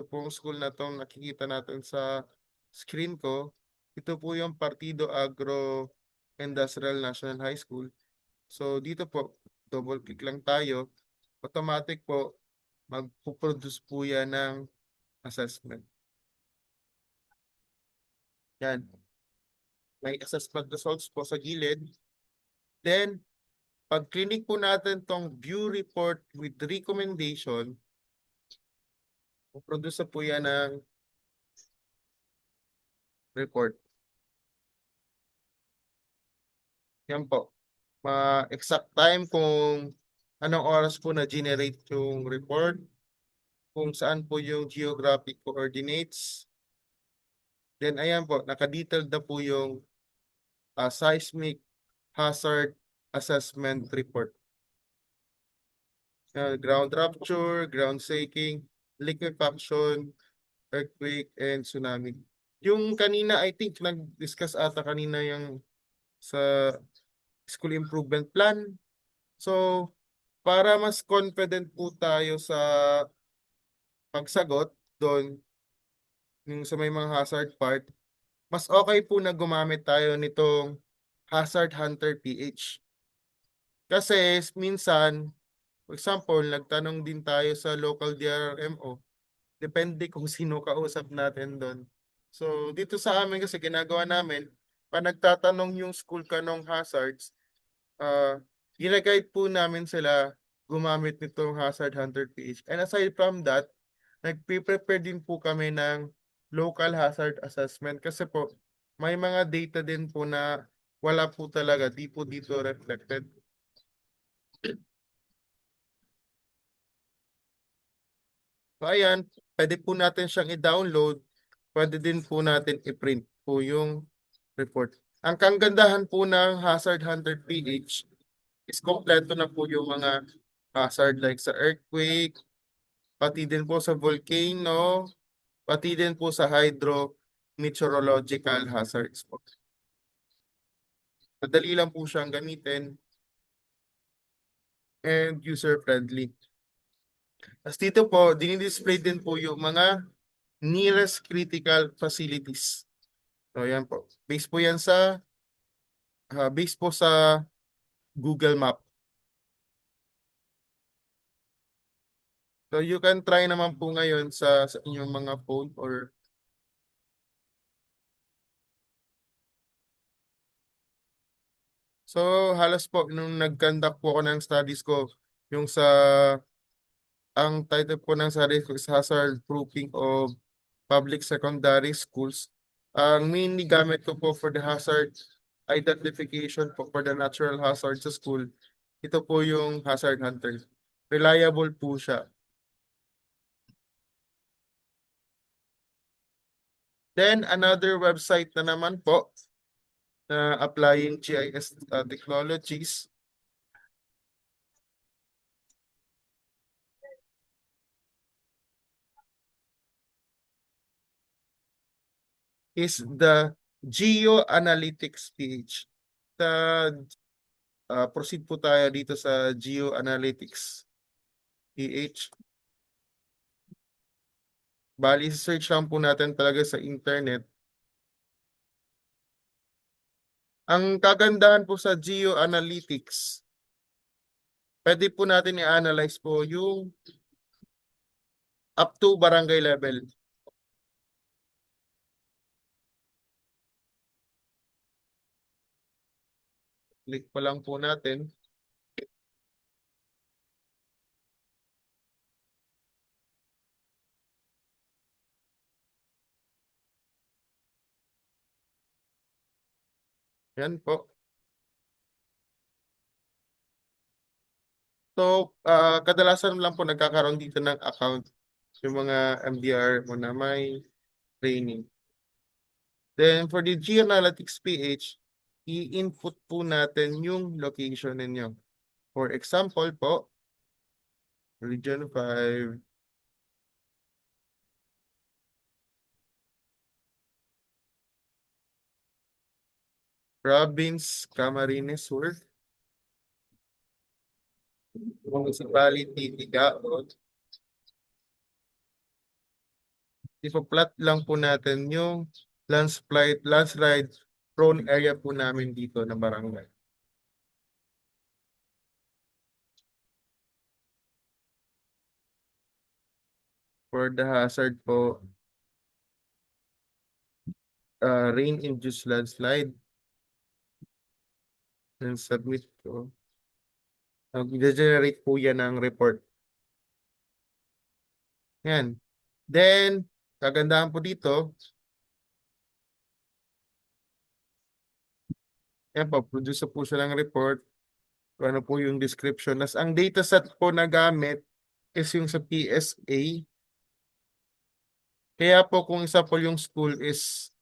pong school na itong nakikita natin sa screen ko. Ito po yung Partido Agro Industrial National High School. So, dito po, double click lang tayo. Automatic po, magpuproduce po yan ng assessment. Yan. May assessment results po sa gilid. Then, pag clinic po natin tong view report with recommendation, puproduce po yan ng report. Yan po. Exact time kung anong oras po na-generate yung report, kung saan po yung geographic coordinates. Then ayan po, naka-detailed na po yung seismic hazard assessment report. Ground rupture, ground shaking, liquefaction, earthquake, and tsunami. Yung kanina, I think, nag-discuss ata kanina yung sa school improvement plan. So, para mas confident po tayo sa pagsagot doon, yung sa may mga hazard part, mas okay po na gumamit tayo nitong Hazard Hunter PH. Kasi minsan, for example, nagtanong din tayo sa local DRRMO, depende kung sino kausap natin doon. So, dito sa amin kasi ginagawa namin, pa nagtatanong yung school kanong hazards, ginaguide po namin sila gumamit nitong Hazard Hunter PH. And aside from that, nagpe-prepare din po kami ng local hazard assessment kasi po may mga data din po na wala po talaga, di po dito reflected. So ayan, pwede po natin siyang i-download, pwede din po natin i-print po yung report. Ang kagandahan po ng Hazard Hunter PH, is kompleto na po yung mga hazard like sa earthquake, pati din po sa volcano, pati din po sa hydrometeorological hazards po. Madali lang po siyang gamitin and user-friendly. As dito po, dinidisplay din po yung mga nearest critical facilities. So, yan po. Base po sa Google Map. So, you can try naman po ngayon sa inyong mga phone or so, halos po, nung nag-conduct po ako ng studies ko, yung ang title po ng studies ko is Hazard Proofing of Public Secondary Schools. Ang mainly gamit ko po for the hazard identification po for the natural hazard sa school, ito po yung Hazard Hunter. Reliable po siya. Then, another website na naman po na applying GIS technologies is the GeoAnalytics page. Proceed po tayo dito sa GeoAnalytics PH. Bali, search lang po natin talaga sa internet. Ang kagandahan po sa GeoAnalytics, pwede po natin i-analyze po yung up to barangay level. Click pa lang po natin. Yan po. So, kadalasan lang po nagkakaroon dito ng account yung mga MDR mo na may training. Then, for the GeoAnalytics PH, i-input po natin yung location ninyo. For example po, Region 5, Province Camarines Sur, Municipality Tigaon. Ipa-plot lang po natin yung landslide prone area po namin dito na barangay. For the hazard po, rain-induced landslide. And submit ko. Nag-generate po yan ng report. Yan. Then, kagandahan po dito, yan po, produce po siya ng report. Kung ano po yung description. Ang dataset po na gamit is yung sa PSA. Kaya po kung isa po yung school is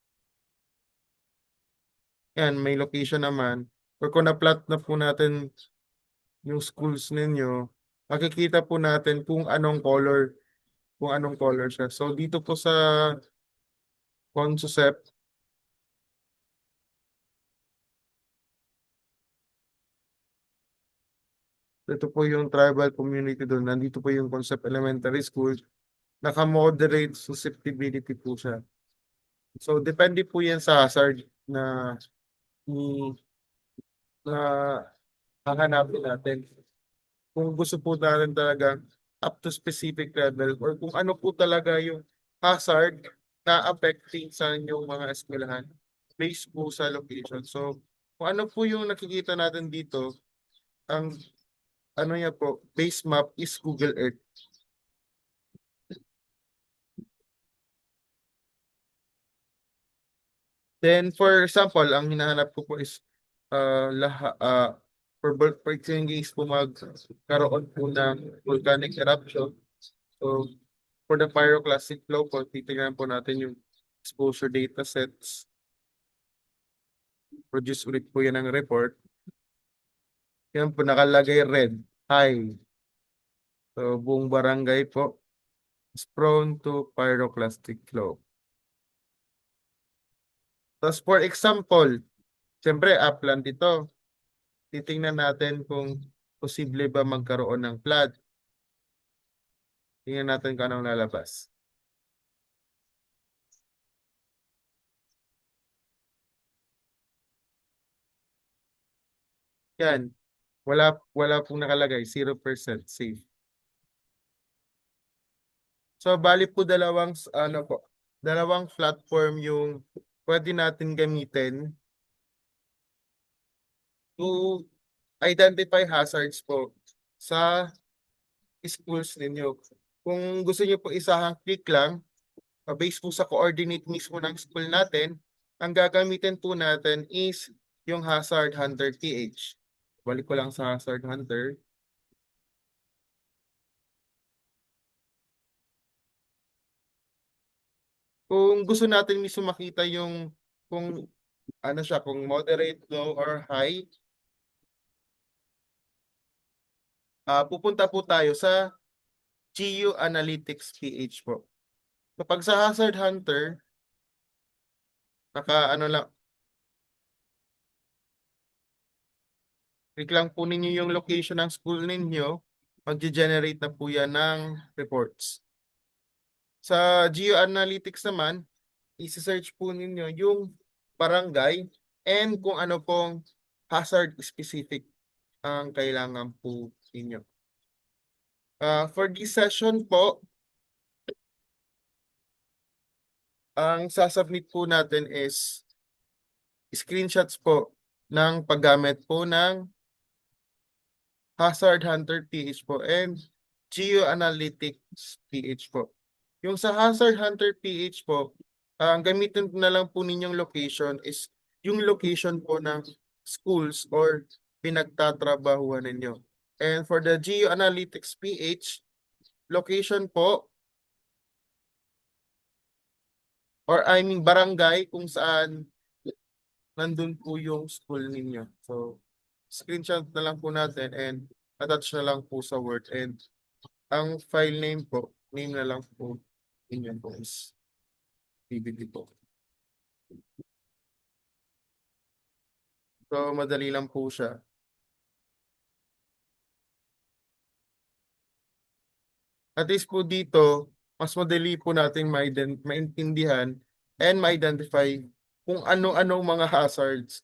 yan, may location naman. Or kung na-plot na po natin yung schools ninyo, makikita po natin kung anong color siya. So dito po sa concept, ito po yung tribal community doon. Nandito po yung Concept Elementary School. Naka-moderate susceptibility po siya. So depende po yan sa hazard na hahanapin natin. Kung gusto po natin talaga up to specific level or kung ano po talaga yung hazard na affecting sa inyong mga eskwelahan based po sa location. So, kung ano po yung nakikita natin dito, ang ano niya po, base map is Google Earth. Then, for example, ang hinahanap ko po is for in case po magkaroon po ng volcanic eruption. So, for the pyroclastic flow po, titignan po natin yung exposure data sets. Produce ulit po yan ng report. Yan po nakalagay red, high. So, buong barangay po is prone to pyroclastic flow. Tapos for example, siyempre upland ito. Titingnan natin kung posible ba magkaroon ng flood. Tingnan natin kung anong lalabas. Yan. Wala pong nakalagay. 0% safe. So, bali po dalawang platform yung pwede natin gamitin to identify hazards po sa schools ninyo. Kung gusto niyo po isahang click lang, based po sa coordinate mismo ng school natin, ang gagamitin po natin is yung Hazard Hunter PH. Balik ko lang sa Hazard Hunter. Kung gusto natin mismo makita yung kung ano siya, kung moderate, low, or high, pupunta po tayo sa Geo Analytics PH po. Kapag sa Hazard Hunter, ano lang, click lang po ninyo yung location ng school ninyo, mag-generate na po yan ng reports. Sa Geo Analytics naman, i-search po ninyo yung barangay and kung ano pong hazard specific ang kailangan po ninyo. For this session po, ang sasubmit po natin is screenshots po ng paggamit po ng Hazard Hunter PH po and Geo Analytics PH po. Yung sa Hazard Hunter PH po, ang gamitin na lang po ninyong location is yung location po ng schools or pinagtatrabahuan ninyo. And for the Geo Analytics PH, location po or I mean barangay kung saan nandun po yung school ninyo. So, screenshot na lang po natin and attach na lang po sa Word. And ang file name po, name na lang po ninyo po is PBT po. So, madali lang po siya. At least po dito, mas madali po nating maintindihan and ma-identify kung ano-ano mga hazards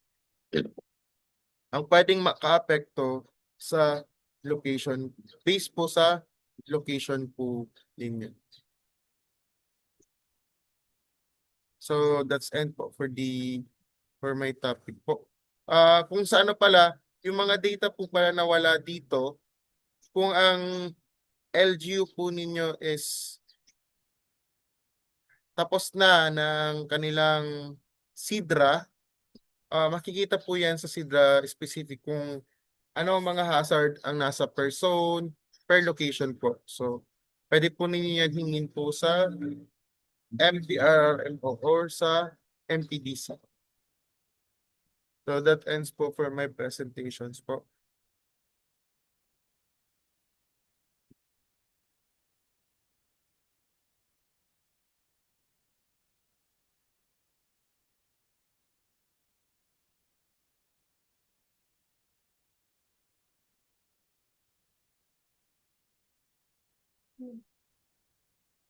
ang pwedeng makaapekto sa location, based po sa location po ninyo. So that's end po for my topic po. Kung sa ano pala, yung mga data po pala nawala dito, kung ang LGU po ninyo is tapos na ng kanilang SIDRA, makikita po yan sa SIDRA specific kung ano ang mga hazard ang nasa per zone, per location po. So, pwede po ninyo yan hingin po sa MPRMO or sa MPDC. So, that ends po for my presentations po.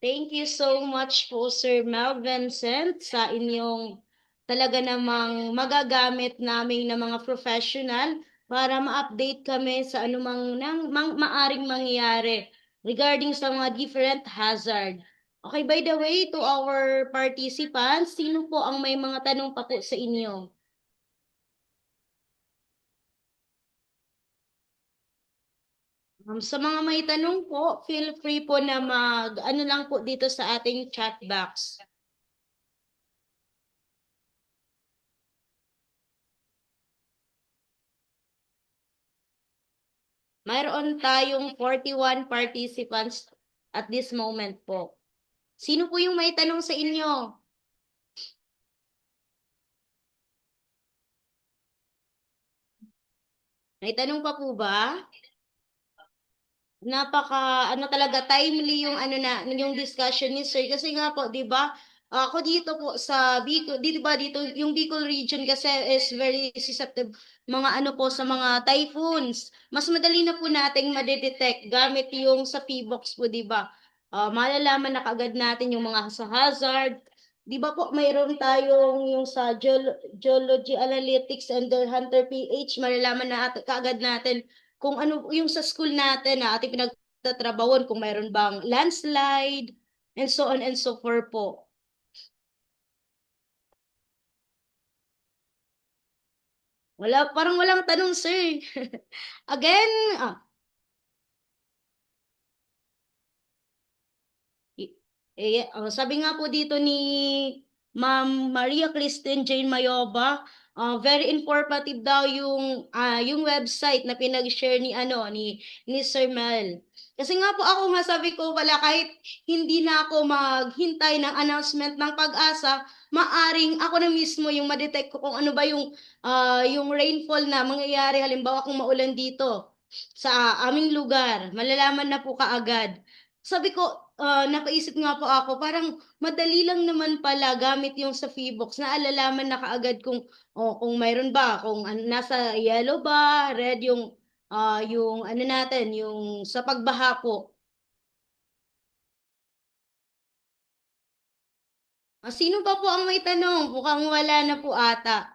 Thank you so much po, Sir Mel Vincent, sa inyong talaga namang magagamit namin na mga professional para ma-update kami sa anumang maaring mangyayari regarding sa mga different hazard. Okay, by the way, to our participants, sino po ang may mga tanong pa po sa inyo? Sa mga may tanong po, feel free po na ano lang po dito sa ating chat box. Mayroon tayong 41 participants at this moment po. Sino po yung may tanong sa inyo? May tanong pa po ba? Ano talaga timely yung yung discussion ni sir kasi nga po 'di ba ako dito po sa Bicol dito ba dito yung Bicol region kasi is very susceptible mga ano po sa mga typhoons, mas madali na po nating madedetect gamit yung sa PBOX po 'di ba. Malalaman na kaagad natin yung mga sa hazard. 'Di ba po mayroon tayong yung sa geology analytics and the Hunter PH, malalaman na kaagad natin kung ano yung sa school natin na ating pinagtatrabawon, kung mayroon bang landslide, and so on and so forth po. Parang walang tanong, sir. Again, ah, sabi nga po dito ni Ma'am Maria Christine Jane Mayoba, very informative daw yung website na pinag-share ni Sir Mel. Kasi nga po ako nga sabi ko pala kahit hindi na ako maghintay ng announcement ng Pag-asa, maaring ako na mismo yung ma-detect ko kung ano ba yung rainfall na mangyayari halimbawa kung maulan dito sa aming lugar, malalaman na po kaagad. Sabi ko, napaisip nga po ako, parang madali lang naman pala gamit yung sa Feebox na alalaman na kaagad kung mayroon ba, kung nasa yellow ba, red yung ano natin, yung sa pagbaha po. Sino pa po ang may tanong? Mukhang wala na po ata.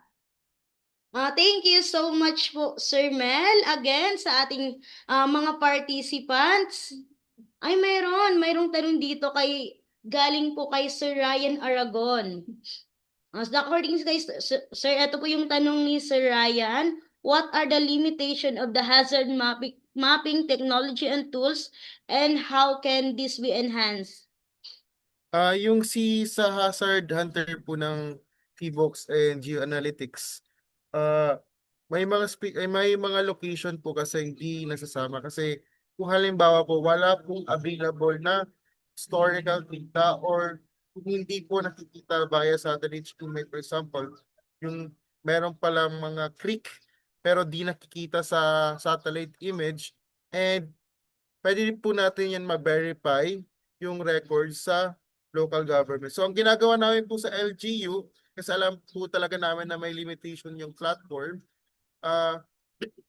Thank you so much po, Sir Mel, again sa ating mga participants. Ay, mayroong tanong dito galing po kay Sir Ryan Aragon. According kay Sir, ito po yung tanong ni Sir Ryan. What are the limitation of the hazard mapping technology and tools, and how can this be enhanced? Yung sa Hazard Hunter po ng T-Box and Geoanalytics, may mga location po kasi hindi nasasama kasi kung halimbawa po wala pong available na historical data or kung hindi po nakikita via satellite image, for example, yung meron palang mga creek pero di nakikita sa satellite image, and pwede din po natin yan ma-verify yung record sa local government. So ang ginagawa namin po sa LGU, kasi alam po talaga namin na may limitation yung platform, uh,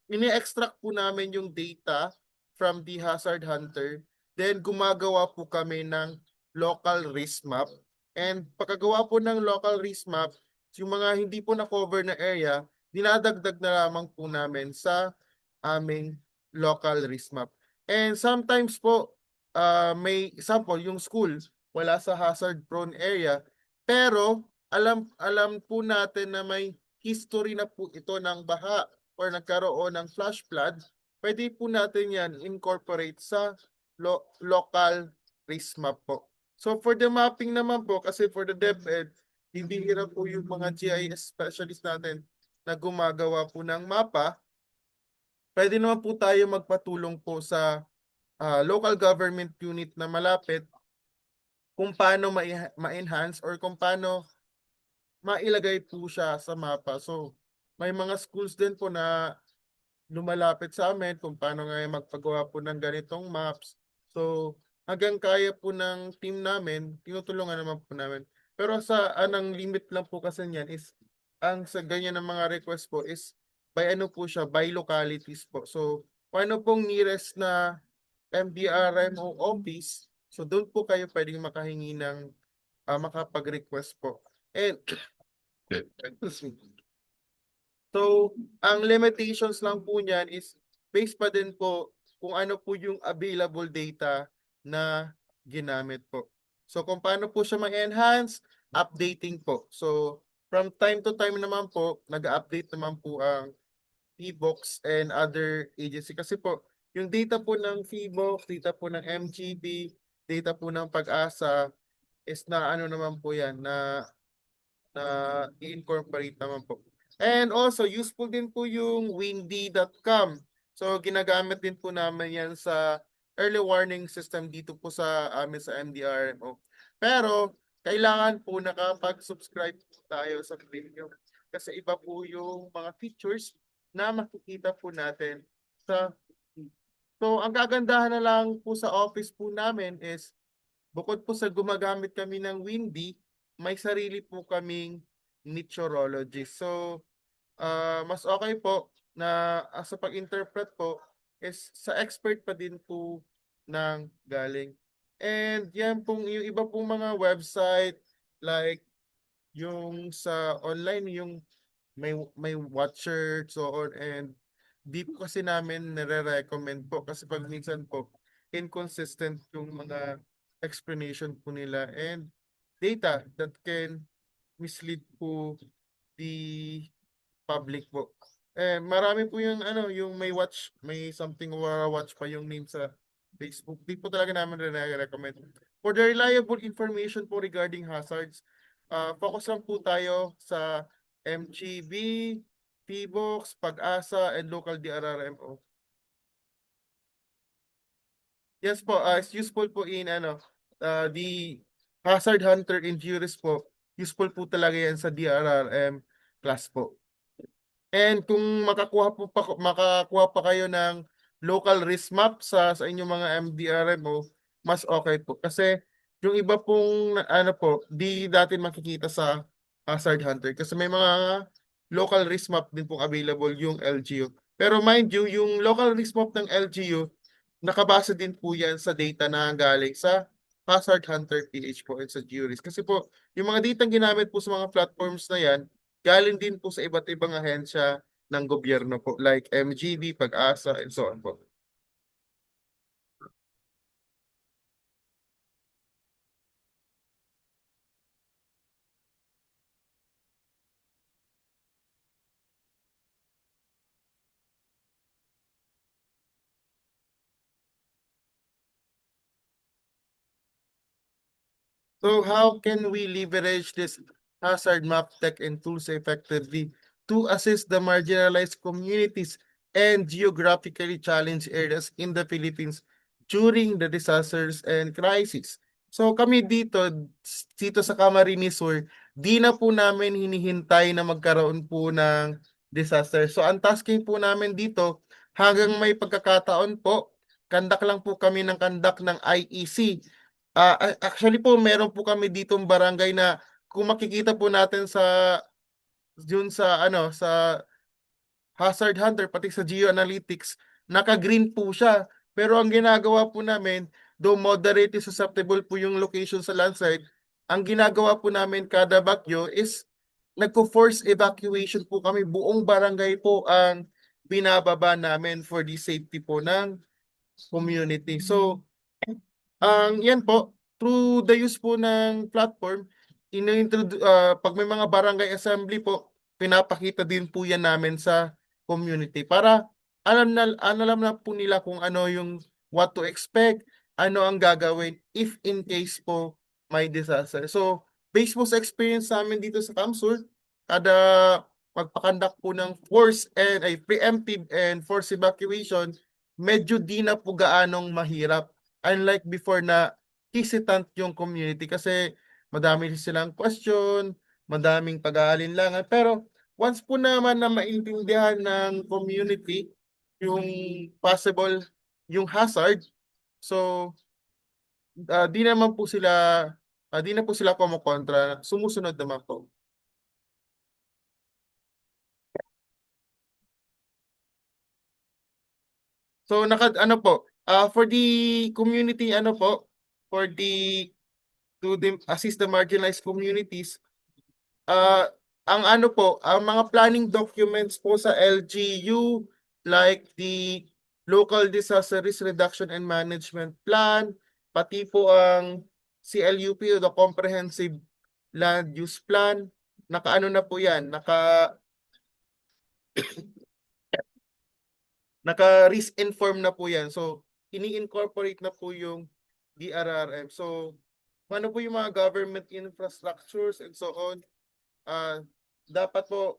ini-extract po namin yung data from the Hazard Hunter, then gumagawa po kami ng local risk map. And pagkagawa po ng local risk map, yung mga hindi po na-cover na area, dinadagdag na lamang po namin sa aming local risk map. And sometimes po, may example, yung school, wala sa hazard prone area, pero alam po natin na may history na po ito ng baha or nagkaroon ng flash flood, pwede po natin yan incorporate sa local risk map po. So for the mapping naman po, kasi for the DepEd, hindi hirap po yung mga GIS specialist natin na gumagawa po ng mapa. Pwede naman po tayo magpatulong po sa local government unit na malapit kung paano ma-enhance or kung paano mailagay po siya sa mapa. So, may mga schools din po na lumalapit sa amin kung paano nga magpagawa po ng ganitong maps. So, hanggang kaya po ng team namin, tinutulungan naman po namin. Pero sa anong limit lang po kasi niyan is, ang sa ganyan ng mga request po is, by ano po siya, by localities po. So, paano pong nearest na MDRMO office, so doon po kayo pwedeng makahingi ng makapag-request po. And, excuse me. So, ang limitations lang po niyan is based pa din po kung ano po yung available data na ginamit po. So, kung paano po siya ma-enhance, updating po. So, from time to time naman po, nag-update naman po ang PBOX and other agency. Kasi po, yung data po ng PBOX, data po ng MGB, data po ng Pag-asa, is na ano naman po yan, na i-incorporate naman po. And also, useful din po yung windy.com. So, ginagamit din po namin yan sa early warning system dito po sa amin sa MDRMO. Pero, kailangan po nakapag-subscribe tayo sa premium. Kasi iba po yung mga features na makikita po natin sa So, ang kagandahan na lang po sa office po namin is bukod po sa gumagamit kami ng Windy, may sarili po kaming meteorologist. So, mas okay po na sa pag-interpret po is sa expert pa din po ng galing. And yan pong yung iba pong mga website like yung sa online yung may watcher so on and di po kasi namin nare-recommend po kasi pag minsan po inconsistent yung mga explanation po nila and data that can mislead po the public po. Marami po yung ano, yung may something watch pa yung name sa Facebook. Di po talaga namin recommend. For the reliable information po regarding hazards, focus lang po tayo sa MGB, PBOX, Pag-asa, and local DRRMO. Yes po, it's useful po in ano, the hazard hunter in juris po. Useful po talaga yan sa DRRM class po. And kung makakuha pa kayo ng local risk map sa inyong mga MDRMO, mas okay po. Kasi yung iba pong ano po, di natin makikita sa Hazard Hunter kasi may mga local risk map din pong available yung LGU. Pero mind you, yung local risk map ng LGU, nakabase din po yan sa data na galing sa Hazard Hunter PH po and sa Georisk. Kasi po, yung mga data ginamit po sa mga platforms na yan, galing din po sa iba't ibang ahensya ng gobyerno po like MGB, Pag-asa, and so on po. So how can we leverage this hazard map tech and tools effectively to assist the marginalized communities and geographically challenged areas in the Philippines during the disasters and crises? So kami dito sa Camarines Sur, di na po namin hinihintay na magkaroon po ng disaster. So ang tasking po namin dito, hanggang may pagkakataon po, kandak lang po kami ng kandak ng IEC. Actually po, meron po kami ditong barangay na kung makikita po natin sa yun sa ano sa Hazard Hunter pati sa Geoanalytics, naka-green po siya. Pero ang ginagawa po namin, though moderately susceptible po yung location sa landslide, ang ginagawa po namin kada bagyo is nagpo-force evacuation po kami. Buong barangay po ang binababa namin for the safety po ng community. So, yan po, through the use po ng platform, pag may mga barangay assembly po, pinapakita din po yan namin sa community para alam na po nila kung ano yung what to expect, ano ang gagawin if in case po may disaster. So, based po sa experience namin dito sa Kamsur, kada magpakandak po ng preemptive and force evacuation, medyo di na po gaanong mahirap. Unlike before na hesitant yung community kasi madami silang question, madaming pag-aalinlangan. Pero once po naman na maintindihan ng community yung possible, yung hazard, so di na po sila kumokontra, sumusunod naman po. So ano po, for the community ano po, for the assist the marginalized communities, uh, ang ano po, ang mga planning documents po sa LGU like the Local Disaster Risk Reduction and Management Plan, pati po ang CLUP o the Comprehensive Land Use Plan, nakaano na po yan, naka-risk inform na po yan. So, ini-incorporate na po yung DRRM. So, ano po yung mga government infrastructures and so on, dapat po,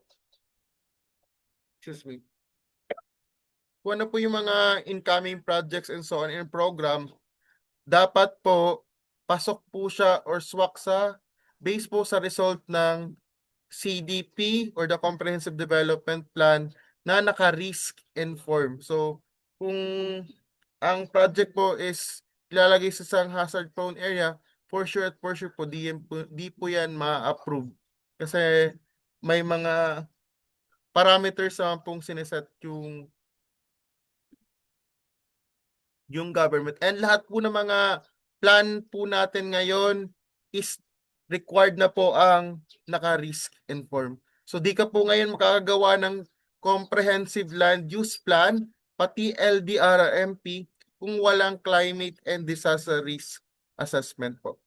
excuse me, kung ano po yung mga incoming projects and so on in program, dapat po, pasok po siya or swak sa, base po sa result ng CDP or the Comprehensive Development Plan na naka-risk inform. So, kung ang project po is ilalagay sa isang hazard prone area, for sure po, di po yan ma-approve. Kasi may mga parameters naman pong sineset yung government. And lahat po ng mga plan po natin ngayon is required na po ang naka-risk inform. So di ka po ngayon makakagawa ng comprehensive land use plan, pati LDRRMP, kung walang climate and disaster risk assessment po.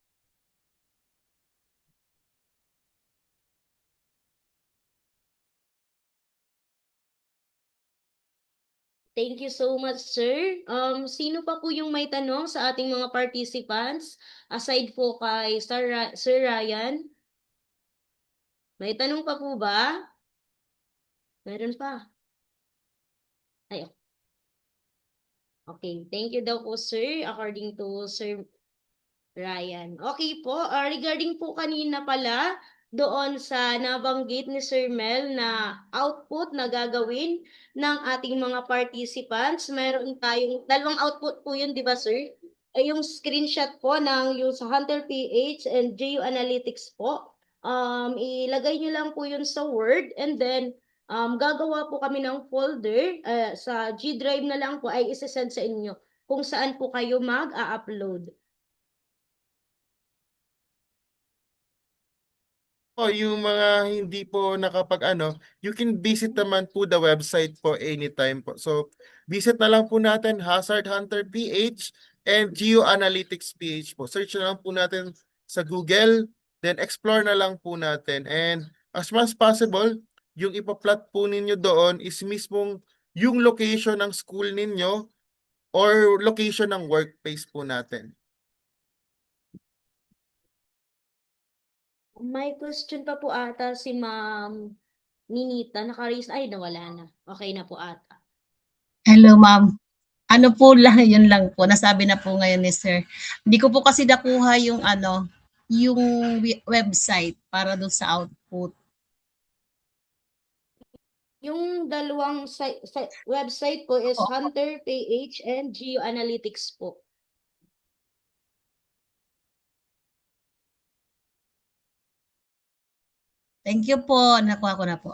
Thank you so much, sir. Sino pa po yung may tanong sa ating mga participants? Aside po kay Sir Ryan? May tanong pa po ba? Meron pa. Ay, okay. Thank you daw po, sir. According to Sir Ryan. Okay po. Regarding po kanina pala, doon sa nabanggit ni Sir Mel na output na gagawin ng ating mga participants, mayroon tayong dalawang output po yun, di ba, sir? Ay yung screenshot po ng yung sa Hunter PH and GU Analytics po. Ilagay nyo lang po yun sa Word and then gagawa po kami ng folder sa G Drive na lang po ay isesend sa inyo kung saan po kayo mag-a-upload. Yung mga hindi po you can visit naman po the website po anytime po. So, visit na lang po natin Hazard Hunter PH and Geoanalytics PH po. Search na lang po natin sa Google, then explore na lang po natin. And as much as possible, yung ipa-plot po ninyo doon is mismong yung location ng school ninyo or location ng workplace po natin. May question pa po ata si Ma'am Ninita. Ay, nawala na. Okay na po ata. Hello, ma'am. Ano po lang, yun lang po. Nasabi na po ngayon ni sir. Hindi ko po kasi nakuha yung yung website para doon sa output. Yung dalawang website po is Oo. Hunter PH and Geoanalytics po. Thank you po. Nakuha ko na po.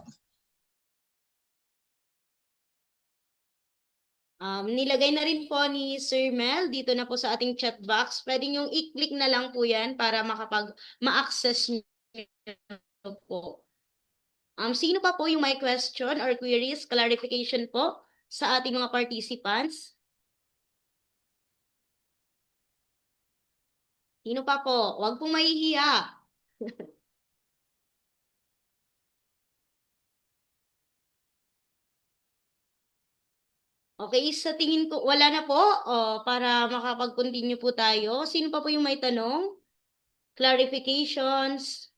Nilagay na rin po ni Sir Mel dito na po sa ating chat box. Pwede niyong i-click na lang po yan para ma-access niyo po. Sino pa po yung may question or queries, clarification po sa ating mga participants? Sino pa po? Huwag pong mahihiya. Okay, sa tingin ko, wala na po. Para makapag-continue po tayo. Sino pa po yung may tanong? Clarifications?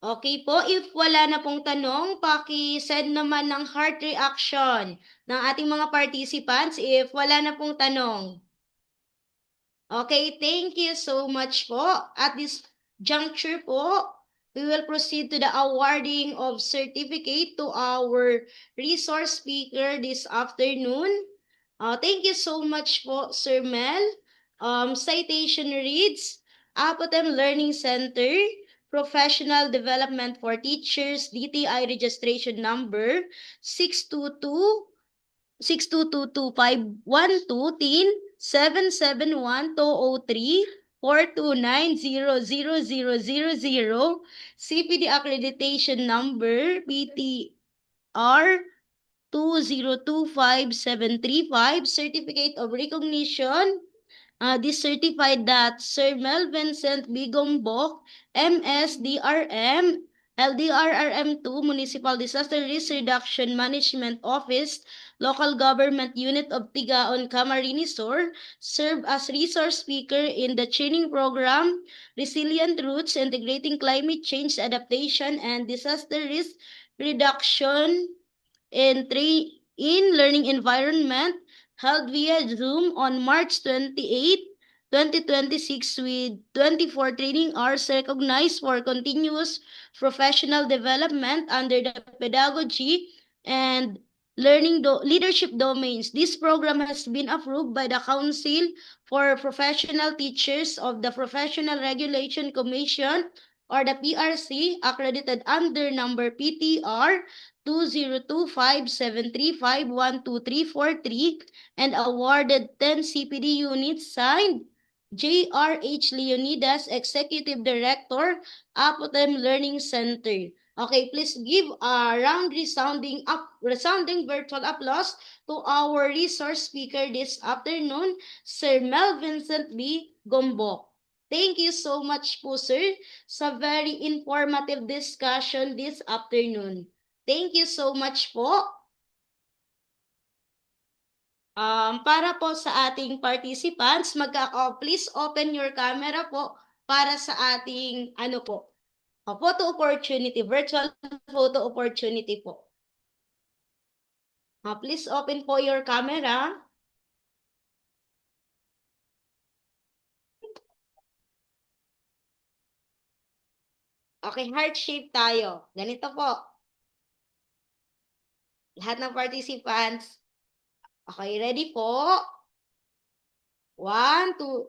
Okay po, if wala na pong tanong, paki-send naman ng heart reaction ng ating mga participants if wala na pong tanong. Okay, thank you so much po. At this juncture po, we will proceed to the awarding of certificate to our resource speaker this afternoon. Thank you so much po, Sir Mel. Citation reads, Apotem Learning Center, Professional Development for Teachers, DTI registration number 622 6222512 tin 771-203-429-00000 CPD accreditation number PTR 2025735 certificate of recognition. This certified that Sir Mel Vincent Bigombok, MSDRM, LDRRM2, Municipal Disaster Risk Reduction Management Office, Local Government Unit of Tigaon, Camarines Sur, served as resource speaker in the training program, Resilient Roots, Integrating Climate Change Adaptation and Disaster Risk reduction in learning environment held via Zoom on March 28, 2026 with 24 training hours recognized for continuous professional development under the pedagogy and leadership domains. This program has been approved by the Council for Professional Teachers of the Professional Regulation Commission or the PRC, accredited under number PTR 202573512343 and awarded 10 CPD units, signed J.R.H. Leonidas, Executive Director, Apotem Learning Center. Okay, please give a resounding virtual applause to our resource speaker this afternoon, Sir Mel Vincent B. Gombok. Thank you so much po, sir, sa very informative discussion this afternoon. Thank you so much po. Para po sa ating participants, please open your camera po para sa ating photo opportunity, virtual photo opportunity po. Please open po your camera. Okay, heart shape tayo. Ganito po. Lahat ng participants. Okay, ready po? 1, 2,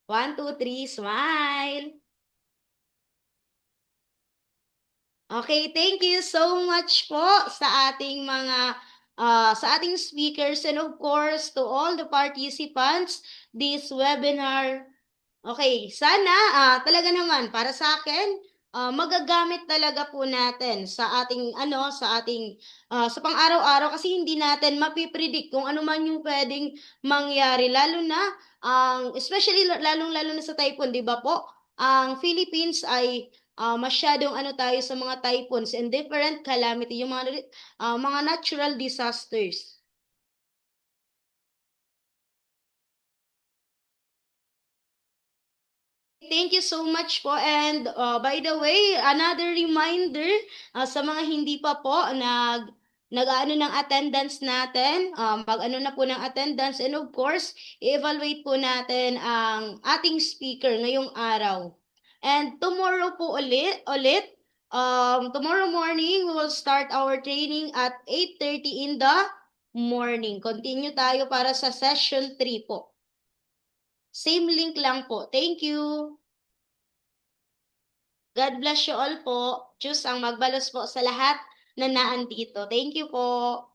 3, smile. Okay, thank you so much po sa ating speakers and of course to all the participants this webinar. Okay, sana talaga naman para sa akin magagamit talaga po natin sa ating sa pang-araw-araw kasi hindi natin mapipredict kung ano man yung pwedeng mangyari lalo na especially lalong-lalo na sa typhoon, 'di ba po? Ang Philippines ay masyadong tayo sa mga typhoons and different calamity, yung mga natural disasters. Thank you so much po. And by the way, another reminder sa mga hindi pa po nag-ano ng attendance natin, mag-ano na po ng attendance and of course, i-evaluate po natin ang ating speaker ngayong araw. And tomorrow po ulit, tomorrow morning, we will start our training at 8:30 in the morning. Continue tayo para sa session 3 po. Same link lang po. Thank you. God bless you all po. Diyos ang magbalos po sa lahat na naandito. Thank you po.